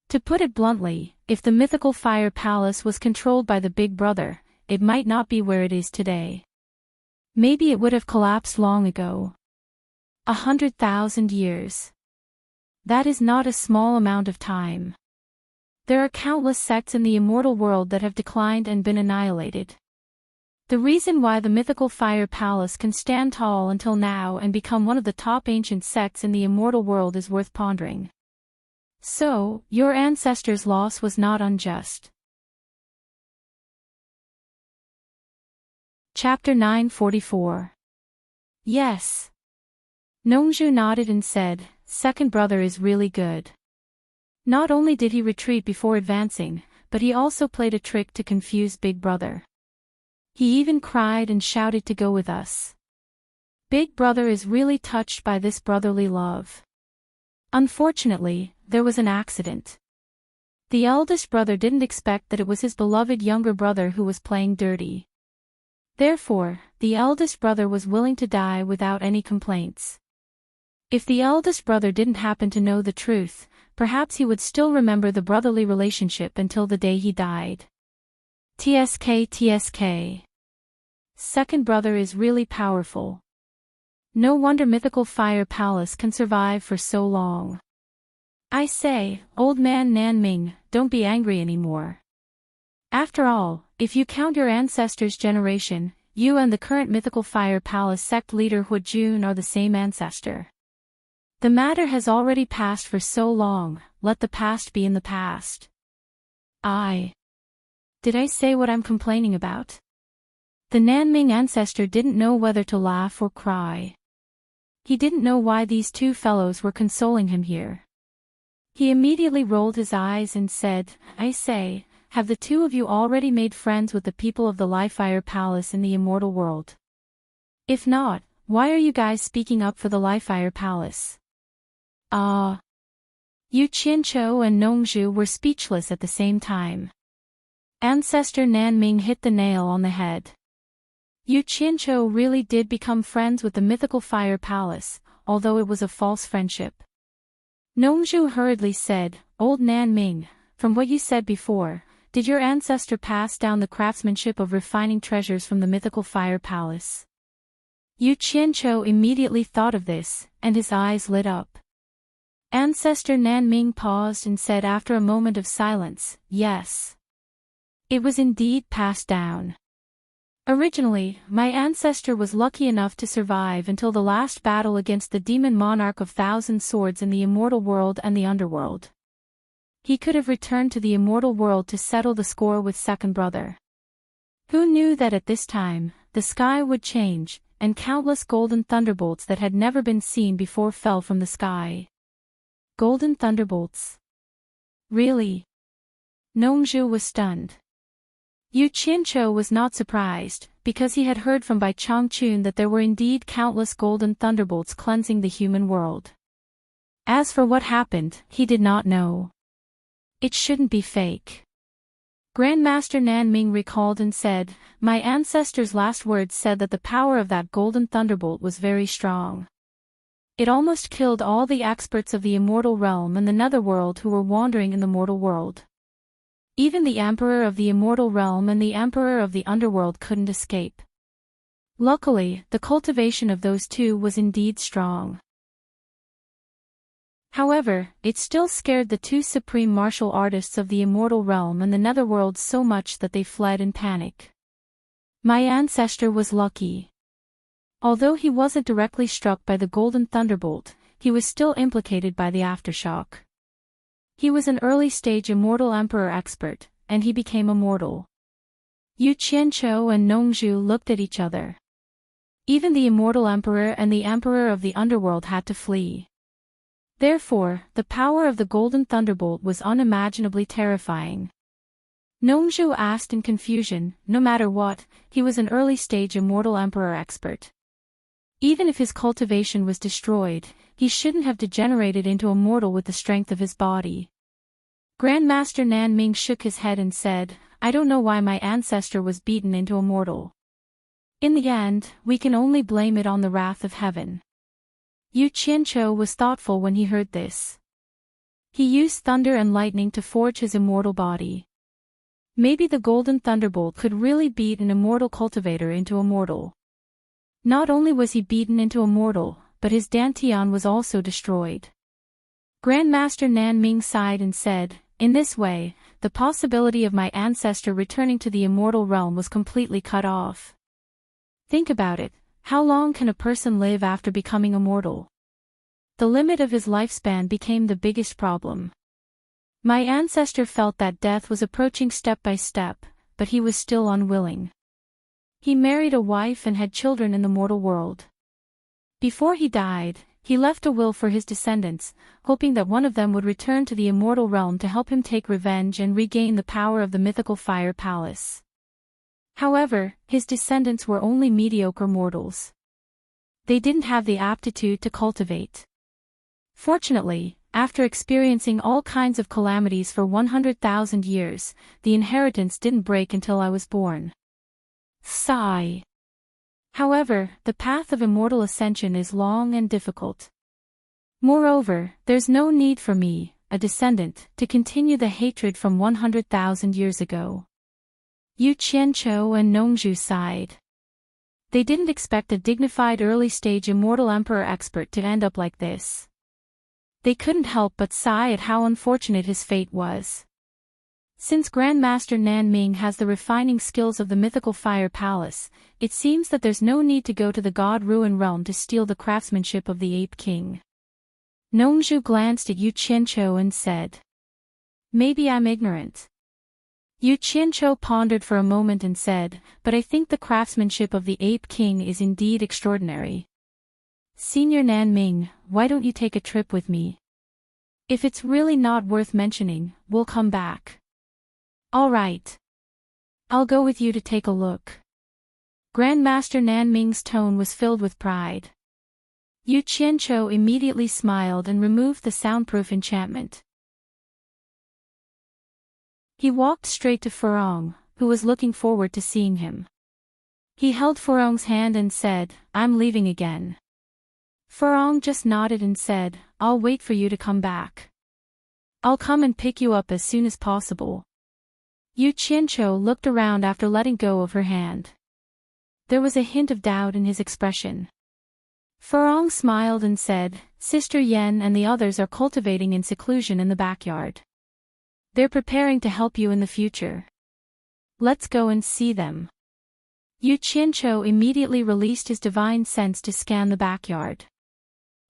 To put it bluntly, if the mythical fire palace was controlled by the big brother, it might not be where it is today. Maybe it would have collapsed long ago. 100,000 years. That is not a small amount of time. There are countless sects in the immortal world that have declined and been annihilated. The reason why the mythical fire palace can stand tall until now and become one of the top ancient sects in the immortal world is worth pondering. So, your ancestors' loss was not unjust. Chapter 944. Yes. Nongzhu nodded and said, second brother is really good. Not only did he retreat before advancing, but he also played a trick to confuse big brother. He even cried and shouted to go with us. Big brother is really touched by this brotherly love. Unfortunately, there was an accident. The eldest brother didn't expect that it was his beloved younger brother who was playing dirty. Therefore, the eldest brother was willing to die without any complaints. If the eldest brother didn't happen to know the truth, perhaps he would still remember the brotherly relationship until the day he died. TSK. Second brother is really powerful. No wonder mythical fire palace can survive for so long. I say, old man Nan Ming, don't be angry anymore. After all, if you count your ancestors' generation, you and the current mythical fire palace sect leader Huajun are the same ancestor. The matter has already passed for so long, let the past be in the past. Did I say what I'm complaining about? The Nanming ancestor didn't know whether to laugh or cry. He didn't know why these two fellows were consoling him here. He immediately rolled his eyes and said, I say, have the two of you already made friends with the people of the Lifefire Palace in the immortal world? If not, why are you guys speaking up for the Lifefire Palace? Yu Qianqiu and Nongzhu were speechless at the same time. Ancestor Nanming hit the nail on the head. Yu Qianqiu really did become friends with the mythical fire palace, although it was a false friendship. Nongzhu hurriedly said, Old Nanming, from what you said before, did your ancestor pass down the craftsmanship of refining treasures from the mythical fire palace? Yu Qianqiu immediately thought of this, and his eyes lit up. Ancestor Nanming paused and said after a moment of silence, yes. It was indeed passed down. Originally, my ancestor was lucky enough to survive until the last battle against the demon monarch of thousand swords in the immortal world and the underworld. He could have returned to the immortal world to settle the score with second brother. Who knew that at this time, the sky would change, and countless golden thunderbolts that had never been seen before fell from the sky. Golden thunderbolts. Really? Nongzhu was stunned. Yu Qianqiu was not surprised, because he had heard from Bai Changchun that there were indeed countless golden thunderbolts cleansing the human world. As for what happened, he did not know. It shouldn't be fake. Grandmaster Nanming recalled and said, my ancestor's last words said that the power of that golden thunderbolt was very strong. It almost killed all the experts of the immortal realm and the netherworld who were wandering in the mortal world. Even the Emperor of the immortal realm and the Emperor of the underworld couldn't escape. Luckily, the cultivation of those two was indeed strong. However, it still scared the two supreme martial artists of the immortal realm and the netherworld so much that they fled in panic. My ancestor was lucky. Although he wasn't directly struck by the golden thunderbolt, he was still implicated by the aftershock. He was an early-stage immortal emperor expert, and he became immortal. Yu Qianqiu and Nongzhu looked at each other. Even the immortal emperor and the emperor of the underworld had to flee. Therefore, the power of the golden thunderbolt was unimaginably terrifying. Nongzhu asked in confusion, no matter what, he was an early-stage immortal emperor expert. Even if his cultivation was destroyed, he shouldn't have degenerated into a mortal with the strength of his body. Grandmaster Nanming shook his head and said, I don't know why my ancestor was beaten into a mortal. In the end, we can only blame it on the wrath of heaven. Yu Qianqiu was thoughtful when he heard this. He used thunder and lightning to forge his immortal body. Maybe the golden thunderbolt could really beat an immortal cultivator into a mortal. Not only was he beaten into a mortal, but his dantian was also destroyed. Grandmaster Nanming sighed and said, in this way, the possibility of my ancestor returning to the immortal realm was completely cut off. Think about it, how long can a person live after becoming immortal? The limit of his lifespan became the biggest problem. My ancestor felt that death was approaching step by step, but he was still unwilling. He married a wife and had children in the mortal world. Before he died, he left a will for his descendants, hoping that one of them would return to the immortal realm to help him take revenge and regain the power of the mythical fire palace. However, his descendants were only mediocre mortals. They didn't have the aptitude to cultivate. Fortunately, after experiencing all kinds of calamities for 100,000 years, the inheritance didn't break until I was born. Sigh. However, the path of immortal ascension is long and difficult. Moreover, there's no need for me, a descendant, to continue the hatred from 100,000 years ago. Yu Qianqiu and Nongzhu sighed. They didn't expect a dignified early-stage immortal emperor expert to end up like this. They couldn't help but sigh at how unfortunate his fate was. Since Grandmaster Nanming has the refining skills of the mythical fire palace, it seems that there's no need to go to the god ruin realm to steal the craftsmanship of the ape king. Nongzhu glanced at Yu Qianqiu and said, maybe I'm ignorant. Yu Qianqiu pondered for a moment and said, but I think the craftsmanship of the ape king is indeed extraordinary. Senior Nanming, why don't you take a trip with me? If it's really not worth mentioning, we'll come back. All right. I'll go with you to take a look. Grandmaster Nanming's tone was filled with pride. Yu Qianqiu immediately smiled and removed the soundproof enchantment. He walked straight to Furong, who was looking forward to seeing him. He held Furong's hand and said, I'm leaving again. Furong just nodded and said, I'll wait for you to come back. I'll come and pick you up as soon as possible. Yu Qianqiu looked around after letting go of her hand. There was a hint of doubt in his expression. Furong smiled and said, Sister Yen and the others are cultivating in seclusion in the backyard. They're preparing to help you in the future. Let's go and see them. Yu Qianqiu immediately released his divine sense to scan the backyard.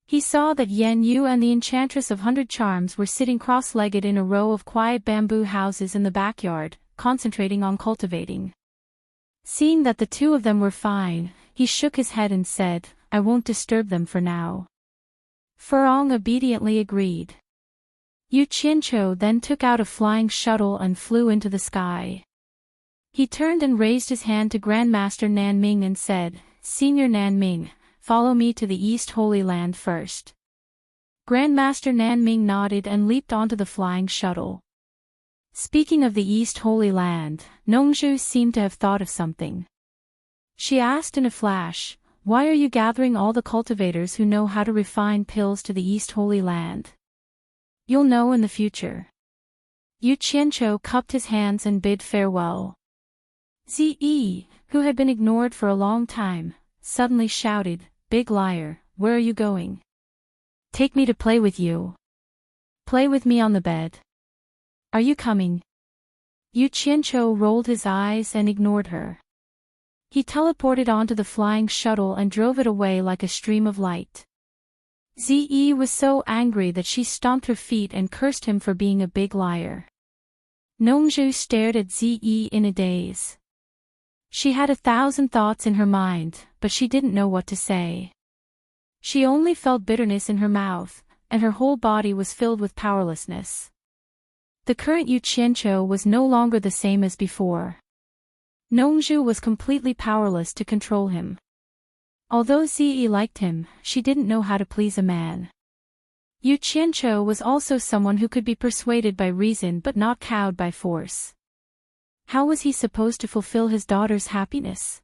He saw that Yen Yu and the Enchantress of 100 Charms were sitting cross-legged in a row of quiet bamboo houses in the backyard, concentrating on cultivating. Seeing that the two of them were fine, he shook his head and said, I won't disturb them for now. Furong obediently agreed. Yu Qianqiu then took out a flying shuttle and flew into the sky. He turned and raised his hand to Grandmaster Nanming and said, Senior Nanming, follow me to the East Holy Land first. Grandmaster Nanming nodded and leaped onto the flying shuttle. Speaking of the East Holy Land, Nongzhu seemed to have thought of something. She asked in a flash, why are you gathering all the cultivators who know how to refine pills to the East Holy Land? You'll know in the future. Yu Qianqiu cupped his hands and bid farewell. Zi, who had been ignored for a long time, suddenly shouted, Big liar, where are you going? Take me to play with you. Play with me on the bed. Are you coming? Yu Qianqiu rolled his eyes and ignored her. He teleported onto the flying shuttle and drove it away like a stream of light. Ze was so angry that she stomped her feet and cursed him for being a big liar. Nongzhu stared at Ze in a daze. She had 1,000 thoughts in her mind, but she didn't know what to say. She only felt bitterness in her mouth, and her whole body was filled with powerlessness. The current Yu Qianqiu was no longer the same as before. Nongzhu was completely powerless to control him. Although Ze liked him, she didn't know how to please a man. Yu Qianqiu was also someone who could be persuaded by reason but not cowed by force. How was he supposed to fulfill his daughter's happiness?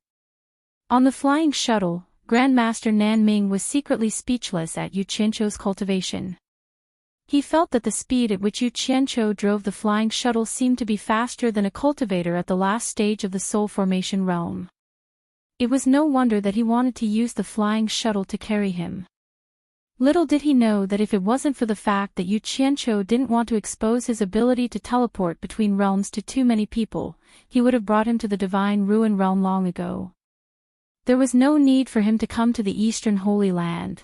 On the flying shuttle, Grandmaster Nanming was secretly speechless at Yu Qianqiu's cultivation. He felt that the speed at which Yu Qianqiu drove the flying shuttle seemed to be faster than a cultivator at the last stage of the soul formation realm. It was no wonder that he wanted to use the flying shuttle to carry him. Little did he know that if it wasn't for the fact that Yu Qianqiu didn't want to expose his ability to teleport between realms to too many people, he would have brought him to the divine ruin realm long ago. There was no need for him to come to the Eastern Holy Land.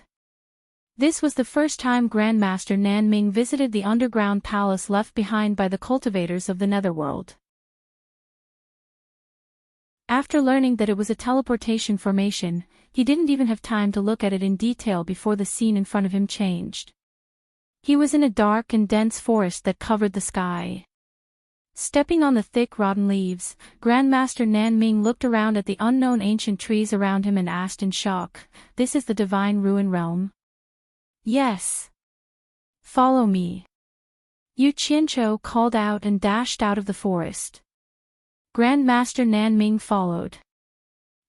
This was the first time Grandmaster Nanming visited the underground palace left behind by the cultivators of the Netherworld. After learning that it was a teleportation formation, he didn't even have time to look at it in detail before the scene in front of him changed. He was in a dark and dense forest that covered the sky. Stepping on the thick rotten leaves, Grandmaster Nanming looked around at the unknown ancient trees around him and asked in shock, "This is the divine ruin realm?" "Yes. Follow me." Yu Qianqiu called out and dashed out of the forest. Grandmaster Nanming followed.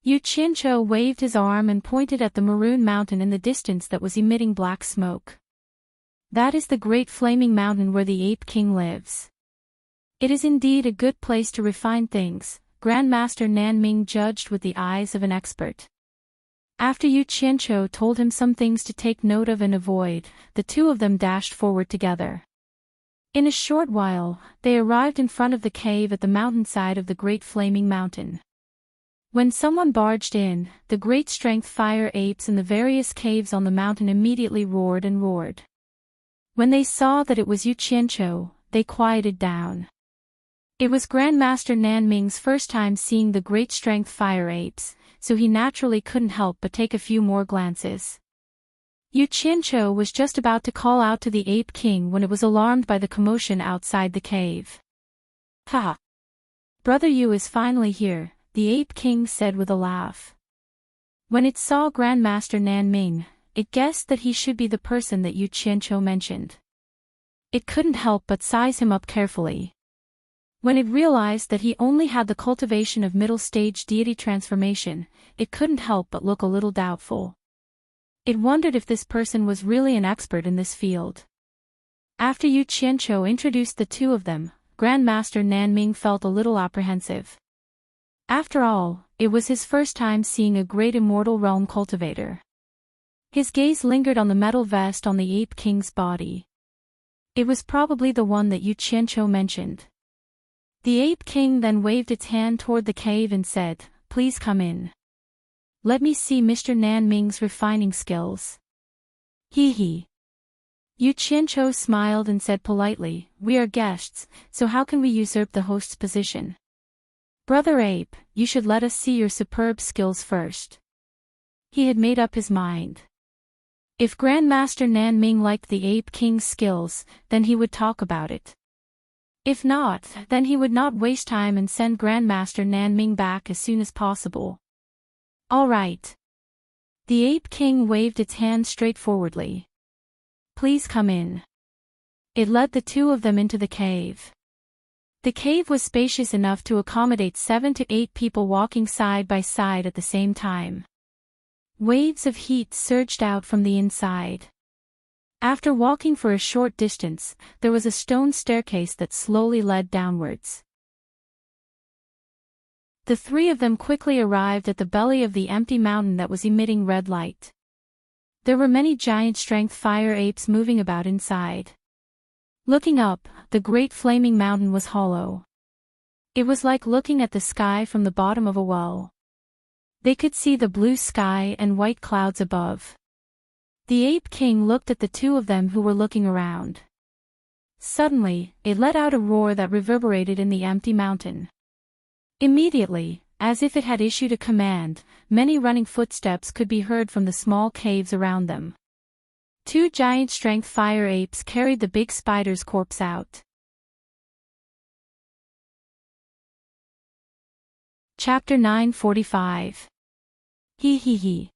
Yu Qianqiu waved his arm and pointed at the maroon mountain in the distance that was emitting black smoke. "That is the great flaming mountain where the Ape King lives." "It is indeed a good place to refine things," Grandmaster Nanming judged with the eyes of an expert. After Yu Qianqiu told him some things to take note of and avoid, the two of them dashed forward together. In a short while, they arrived in front of the cave at the mountainside of the Great Flaming Mountain. When someone barged in, the great strength fire apes in the various caves on the mountain immediately roared and roared. When they saw that it was Yu Qianqiu, they quieted down. It was Grandmaster Nanming's first time seeing the great strength fire apes, so he naturally couldn't help but take a few more glances. Yu Qianqiu was just about to call out to the Ape King when it was alarmed by the commotion outside the cave. "Ha! Brother Yu is finally here," the Ape King said with a laugh. When it saw Grandmaster Nanming, it guessed that he should be the person that Yu Qianqiu mentioned. It couldn't help but size him up carefully. When it realized that he only had the cultivation of middle-stage deity transformation, it couldn't help but look a little doubtful. It wondered if this person was really an expert in this field. After Yu Qianqiu introduced the two of them, Grandmaster Nanming felt a little apprehensive. After all, it was his first time seeing a great immortal realm cultivator. His gaze lingered on the metal vest on the Ape King's body. It was probably the one that Yu Qianqiu mentioned. The Ape King then waved its hand toward the cave and said, "Please come in. Let me see Mr. Nanming's refining skills." Hee. Yu Qianqiu smiled and said politely, "We are guests, so how can we usurp the host's position? Brother Ape, you should let us see your superb skills first." He had made up his mind. If Grandmaster Nanming liked the Ape King's skills, then he would talk about it. If not, then he would not waste time and send Grandmaster Nanming back as soon as possible. "All right." The Ape King waved its hand straightforwardly. "Please come in." It led the two of them into the cave. The cave was spacious enough to accommodate 7 to 8 people walking side by side at the same time. Waves of heat surged out from the inside. After walking for a short distance, there was a stone staircase that slowly led downwards. The three of them quickly arrived at the belly of the empty mountain that was emitting red light. There were many giant strength fire apes moving about inside. Looking up, the great flaming mountain was hollow. It was like looking at the sky from the bottom of a well. They could see the blue sky and white clouds above. The Ape King looked at the two of them who were looking around. Suddenly, it let out a roar that reverberated in the empty mountain. Immediately, as if it had issued a command, many running footsteps could be heard from the small caves around them. Two giant strength fire apes carried the big spider's corpse out. Chapter 9:45. He.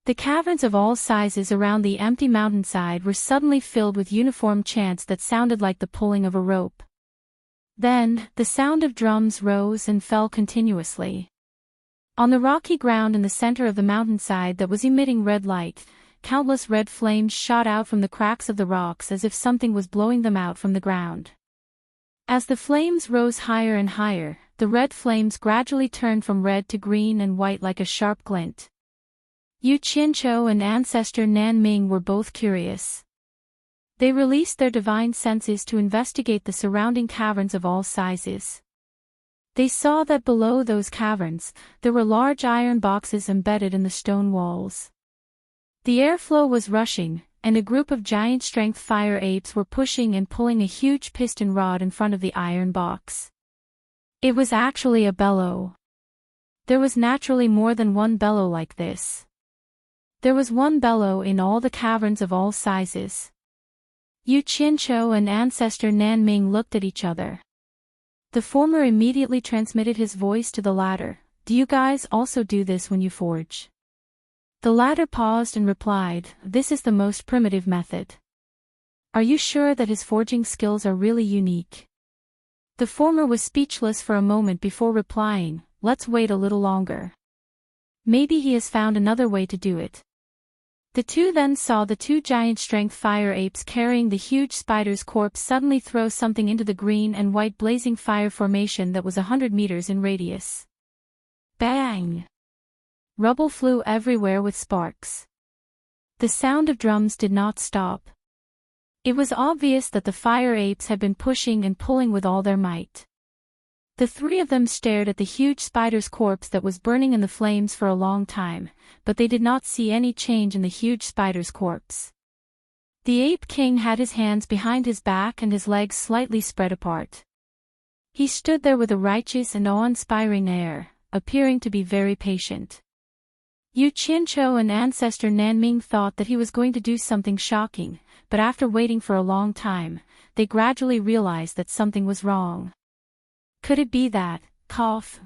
The caverns of all sizes around the empty mountainside were suddenly filled with uniform chants that sounded like the pulling of a rope. Then, the sound of drums rose and fell continuously. On the rocky ground in the center of the mountainside that was emitting red light, countless red flames shot out from the cracks of the rocks as if something was blowing them out from the ground. As the flames rose higher and higher, the red flames gradually turned from red to green and white like a sharp glint. Yu Qianqiu and ancestor Nan Ming were both curious. They released their divine senses to investigate the surrounding caverns of all sizes. They saw that below those caverns, there were large iron boxes embedded in the stone walls. The airflow was rushing, and a group of giant strength fire apes were pushing and pulling a huge piston rod in front of the iron box. It was actually a bellow. There was naturally more than one bellow like this. There was one bellow in all the caverns of all sizes. Yu Qianqiu and ancestor Nan Ming looked at each other. The former immediately transmitted his voice to the latter. Do you guys also do this when you forge? The latter paused and replied, this is the most primitive method. Are you sure that his forging skills are really unique? The former was speechless for a moment before replying, let's wait a little longer. Maybe he has found another way to do it. The two then saw the two giant strength fire apes carrying the huge spider's corpse suddenly throw something into the green and white blazing fire formation that was 100 meters in radius. Bang! Rubble flew everywhere with sparks. The sound of drums did not stop. It was obvious that the fire apes had been pushing and pulling with all their might. The three of them stared at the huge spider's corpse that was burning in the flames for a long time, but they did not see any change in the huge spider's corpse. The Ape King had his hands behind his back and his legs slightly spread apart. He stood there with a righteous and awe-inspiring air, appearing to be very patient. Yu Qianqiu and ancestor Nan Ming thought that he was going to do something shocking, but after waiting for a long time, they gradually realized that something was wrong. Could it be that, cough?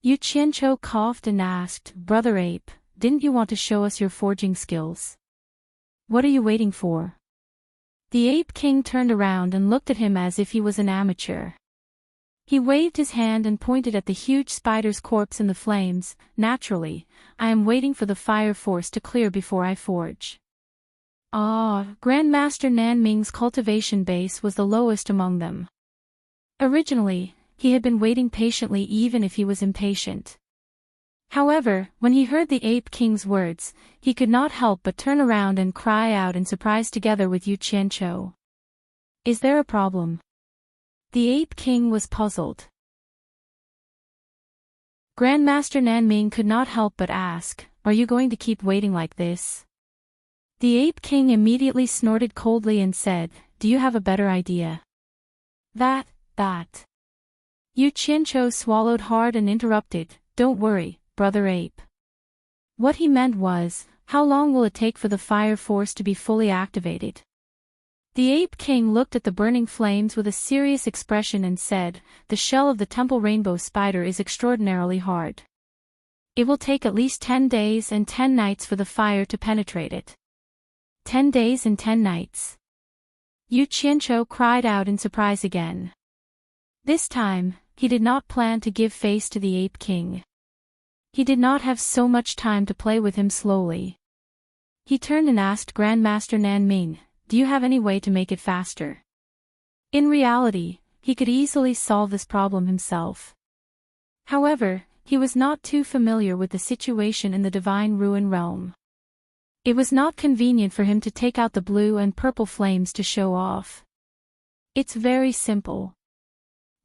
Yu Qianqiu coughed and asked, Brother Ape, didn't you want to show us your forging skills? What are you waiting for? The Ape King turned around and looked at him as if he was an amateur. He waved his hand and pointed at the huge spider's corpse in the flames. Naturally, I am waiting for the fire force to clear before I forge. Grandmaster Nan Ming's cultivation base was the lowest among them. Originally, he had been waiting patiently even if he was impatient. However, when he heard the Ape King's words, he could not help but turn around and cry out in surprise together with Yu Qianqiu. Is there a problem? The Ape King was puzzled. Grandmaster Nan Ming could not help but ask, are you going to keep waiting like this? The Ape King immediately snorted coldly and said, do you have a better idea? That. Yu Qianqiu swallowed hard and interrupted, don't worry, Brother Ape. What he meant was, how long will it take for the fire force to be fully activated? The Ape King looked at the burning flames with a serious expression and said, the shell of the temple rainbow spider is extraordinarily hard. It will take at least 10 days and 10 nights for the fire to penetrate it. 10 days and 10 nights. Yu Qianqiu cried out in surprise again. This time, he did not plan to give face to the Ape King. He did not have so much time to play with him slowly. He turned and asked Grandmaster Nan Ming, do you have any way to make it faster? In reality, he could easily solve this problem himself. However, he was not too familiar with the situation in the Divine Ruin Realm. It was not convenient for him to take out the blue and purple flames to show off. It's very simple.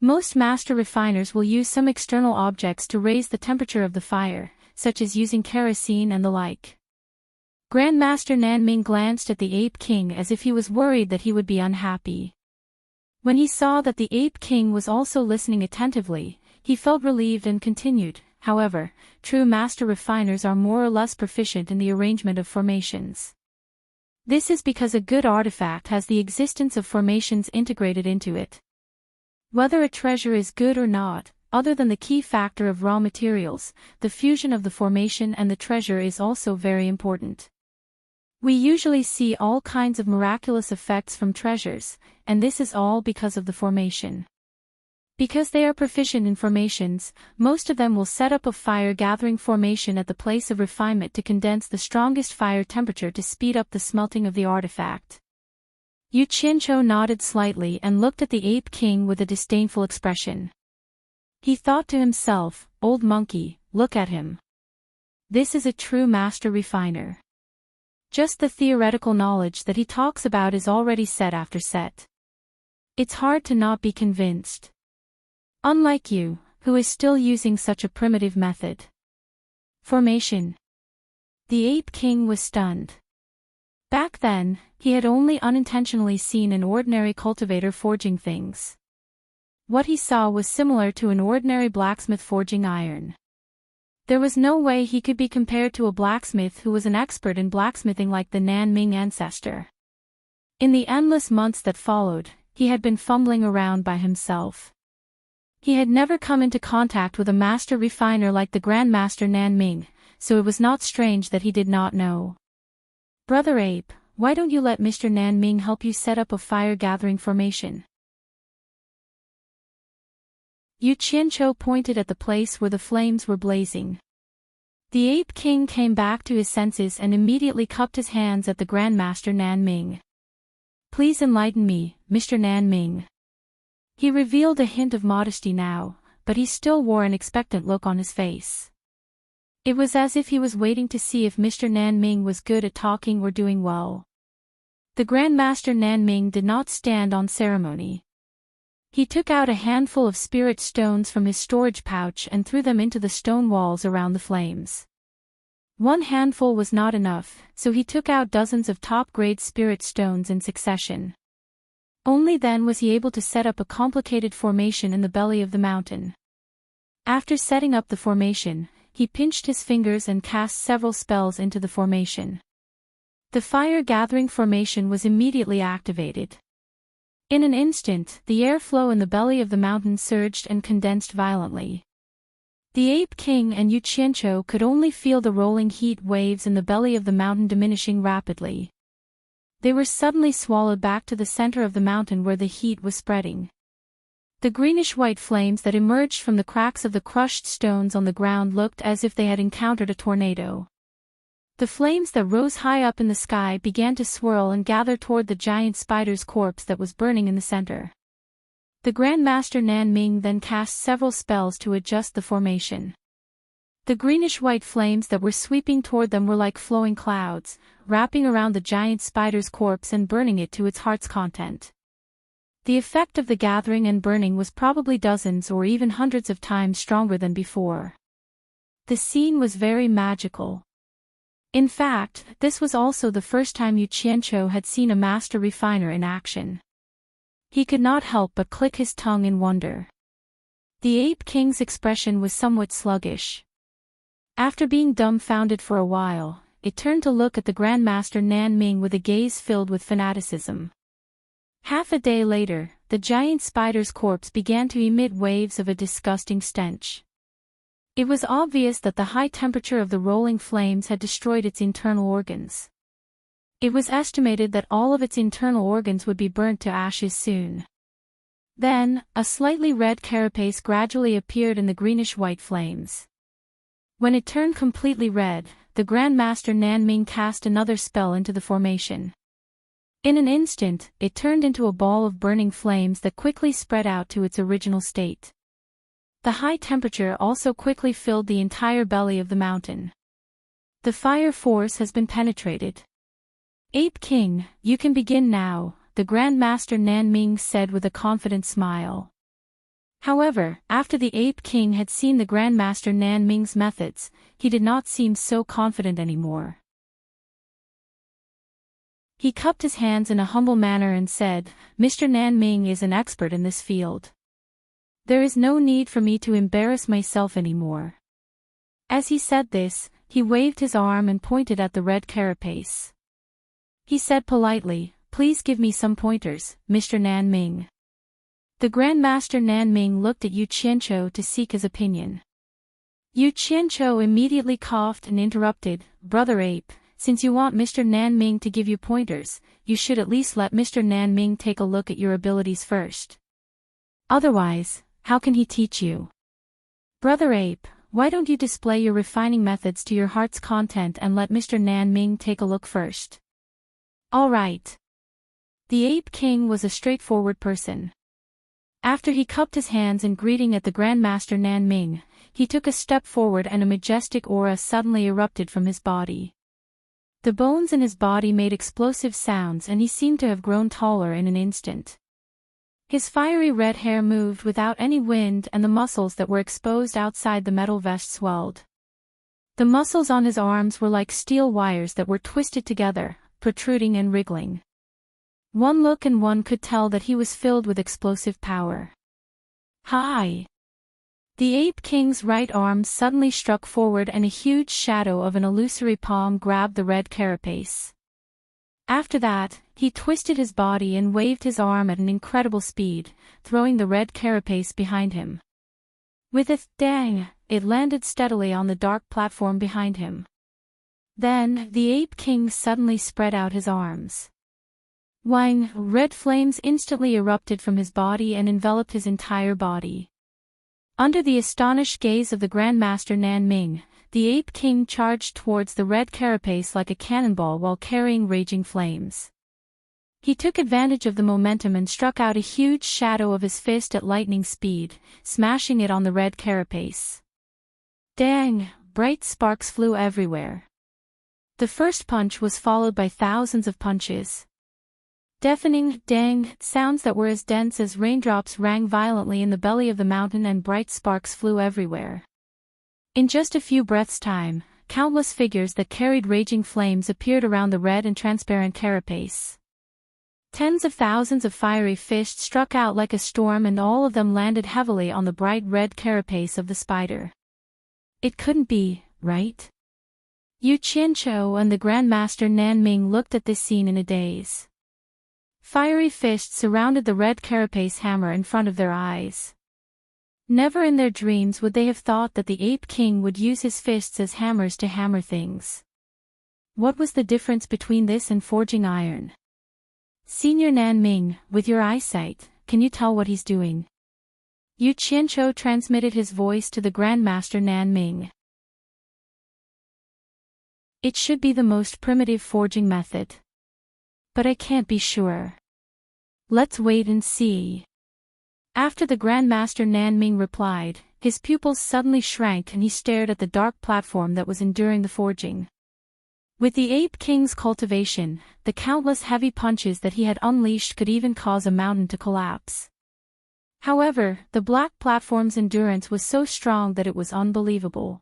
Most master refiners will use some external objects to raise the temperature of the fire, such as using kerosene and the like. Grandmaster Nanming glanced at the Ape King as if he was worried that he would be unhappy. When he saw that the Ape King was also listening attentively, he felt relieved and continued, however, true master refiners are more or less proficient in the arrangement of formations. This is because a good artifact has the existence of formations integrated into it. Whether a treasure is good or not, other than the key factor of raw materials, the fusion of the formation and the treasure is also very important. We usually see all kinds of miraculous effects from treasures, and this is all because of the formation. Because they are proficient in formations, most of them will set up a fire-gathering formation at the place of refinement to condense the strongest fire temperature to speed up the smelting of the artifact. Yu Qianqiu nodded slightly and looked at the Ape King with a disdainful expression. He thought to himself, "Old monkey, look at him. This is a true master refiner. Just the theoretical knowledge that he talks about is already set after set. It's hard to not be convinced. Unlike you, who is still using such a primitive method." Formation. The Ape King was stunned. Back then, he had only unintentionally seen an ordinary cultivator forging things. What he saw was similar to an ordinary blacksmith forging iron. There was no way he could be compared to a blacksmith who was an expert in blacksmithing like the Nanming ancestor. In the endless months that followed, he had been fumbling around by himself. He had never come into contact with a master refiner like the Grandmaster Nanming, so it was not strange that he did not know. "Brother Ape, why don't you let Mr. Nanming help you set up a fire-gathering formation?" Yu Qianqiu pointed at the place where the flames were blazing. The Ape King came back to his senses and immediately cupped his hands at the Grandmaster Nanming. "Please enlighten me, Mr. Nanming." He revealed a hint of modesty now, but he still wore an expectant look on his face. It was as if he was waiting to see if Mr. Nanming was good at talking or doing well. The Grandmaster Nanming did not stand on ceremony. He took out a handful of spirit stones from his storage pouch and threw them into the stone walls around the flames. One handful was not enough, so he took out dozens of top-grade spirit stones in succession. Only then was he able to set up a complicated formation in the belly of the mountain. After setting up the formation, he pinched his fingers and cast several spells into the formation. The fire-gathering formation was immediately activated. In an instant, the airflow in the belly of the mountain surged and condensed violently. The Ape King and Yu Qianqiu could only feel the rolling heat waves in the belly of the mountain diminishing rapidly. They were suddenly swallowed back to the center of the mountain where the heat was spreading. The greenish-white flames that emerged from the cracks of the crushed stones on the ground looked as if they had encountered a tornado. The flames that rose high up in the sky began to swirl and gather toward the giant spider's corpse that was burning in the center. The Grandmaster Nanming then cast several spells to adjust the formation. The greenish-white flames that were sweeping toward them were like flowing clouds, wrapping around the giant spider's corpse and burning it to its heart's content. The effect of the gathering and burning was probably dozens or even hundreds of times stronger than before. The scene was very magical. In fact, this was also the first time Yu Qianqiu had seen a master refiner in action. He could not help but click his tongue in wonder. The Ape King's expression was somewhat sluggish. After being dumbfounded for a while, it turned to look at the Grandmaster Nanming with a gaze filled with fanaticism. Half a day later, the giant spider's corpse began to emit waves of a disgusting stench. It was obvious that the high temperature of the rolling flames had destroyed its internal organs. It was estimated that all of its internal organs would be burnt to ashes soon. Then, a slightly red carapace gradually appeared in the greenish-white flames. When it turned completely red, the Grandmaster Nanming cast another spell into the formation. In an instant, it turned into a ball of burning flames that quickly spread out to its original state. The high temperature also quickly filled the entire belly of the mountain. The fire force has been penetrated. Ape King, you can begin now, the Grandmaster Nanming said with a confident smile. However, after the Ape King had seen the Grandmaster Nan Ming's methods, he did not seem so confident anymore. He cupped his hands in a humble manner and said, "Mr. Nan Ming is an expert in this field. There is no need for me to embarrass myself anymore." As he said this, he waved his arm and pointed at the red carapace. He said politely, "Please give me some pointers, Mr. Nan Ming." The Grandmaster Nan Ming looked at Yu Qianzhou to seek his opinion. Yu Qianzhou immediately coughed and interrupted, "Brother Ape, since you want Mr. Nan Ming to give you pointers, you should at least let Mr. Nan Ming take a look at your abilities first. Otherwise, how can he teach you? Brother Ape, why don't you display your refining methods to your heart's content and let Mr. Nan Ming take a look first?" "All right." The Ape King was a straightforward person. After he cupped his hands in greeting at the Grandmaster Nan Ming, he took a step forward and a majestic aura suddenly erupted from his body. The bones in his body made explosive sounds and he seemed to have grown taller in an instant. His fiery red hair moved without any wind and the muscles that were exposed outside the metal vest swelled. The muscles on his arms were like steel wires that were twisted together, protruding and wriggling. One look and one could tell that he was filled with explosive power. Hi! The Ape King's right arm suddenly struck forward and a huge shadow of an illusory palm grabbed the red carapace. After that, he twisted his body and waved his arm at an incredible speed, throwing the red carapace behind him. With a dang, it landed steadily on the dark platform behind him. Then, the Ape King suddenly spread out his arms. Wang, red flames instantly erupted from his body and enveloped his entire body. Under the astonished gaze of the Grandmaster Nan Ming, the Ape King charged towards the red carapace like a cannonball while carrying raging flames. He took advantage of the momentum and struck out a huge shadow of his fist at lightning speed, smashing it on the red carapace. Dang! Bright sparks flew everywhere. The first punch was followed by thousands of punches. Deafening, dang, sounds that were as dense as raindrops rang violently in the belly of the mountain and bright sparks flew everywhere. In just a few breaths' time, countless figures that carried raging flames appeared around the red and transparent carapace. Tens of thousands of fiery fists struck out like a storm and all of them landed heavily on the bright red carapace of the spider. It couldn't be, right? Yu Qianzhou and the Grandmaster Nan Ming looked at this scene in a daze. Fiery fists surrounded the red carapace hammer in front of their eyes. Never in their dreams would they have thought that the Ape King would use his fists as hammers to hammer things. What was the difference between this and forging iron? Senior Nan Ming, with your eyesight, can you tell what he's doing? Yu Qianzhou transmitted his voice to the Grandmaster Nan Ming. It should be the most primitive forging method. But I can't be sure. Let's wait and see. After the Grandmaster Nan Ming replied, his pupils suddenly shrank and he stared at the dark platform that was enduring the forging. With the Ape King's cultivation, the countless heavy punches that he had unleashed could even cause a mountain to collapse. However, the black platform's endurance was so strong that it was unbelievable.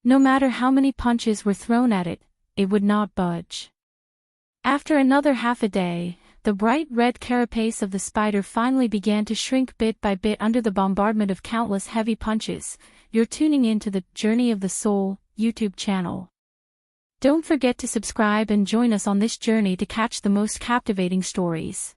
No matter how many punches were thrown at it, it would not budge. After another half a day, the bright red carapace of the spider finally began to shrink bit by bit under the bombardment of countless heavy punches. You're tuning in to the Journey of the Soul YouTube channel. Don't forget to subscribe and join us on this journey to catch the most captivating stories.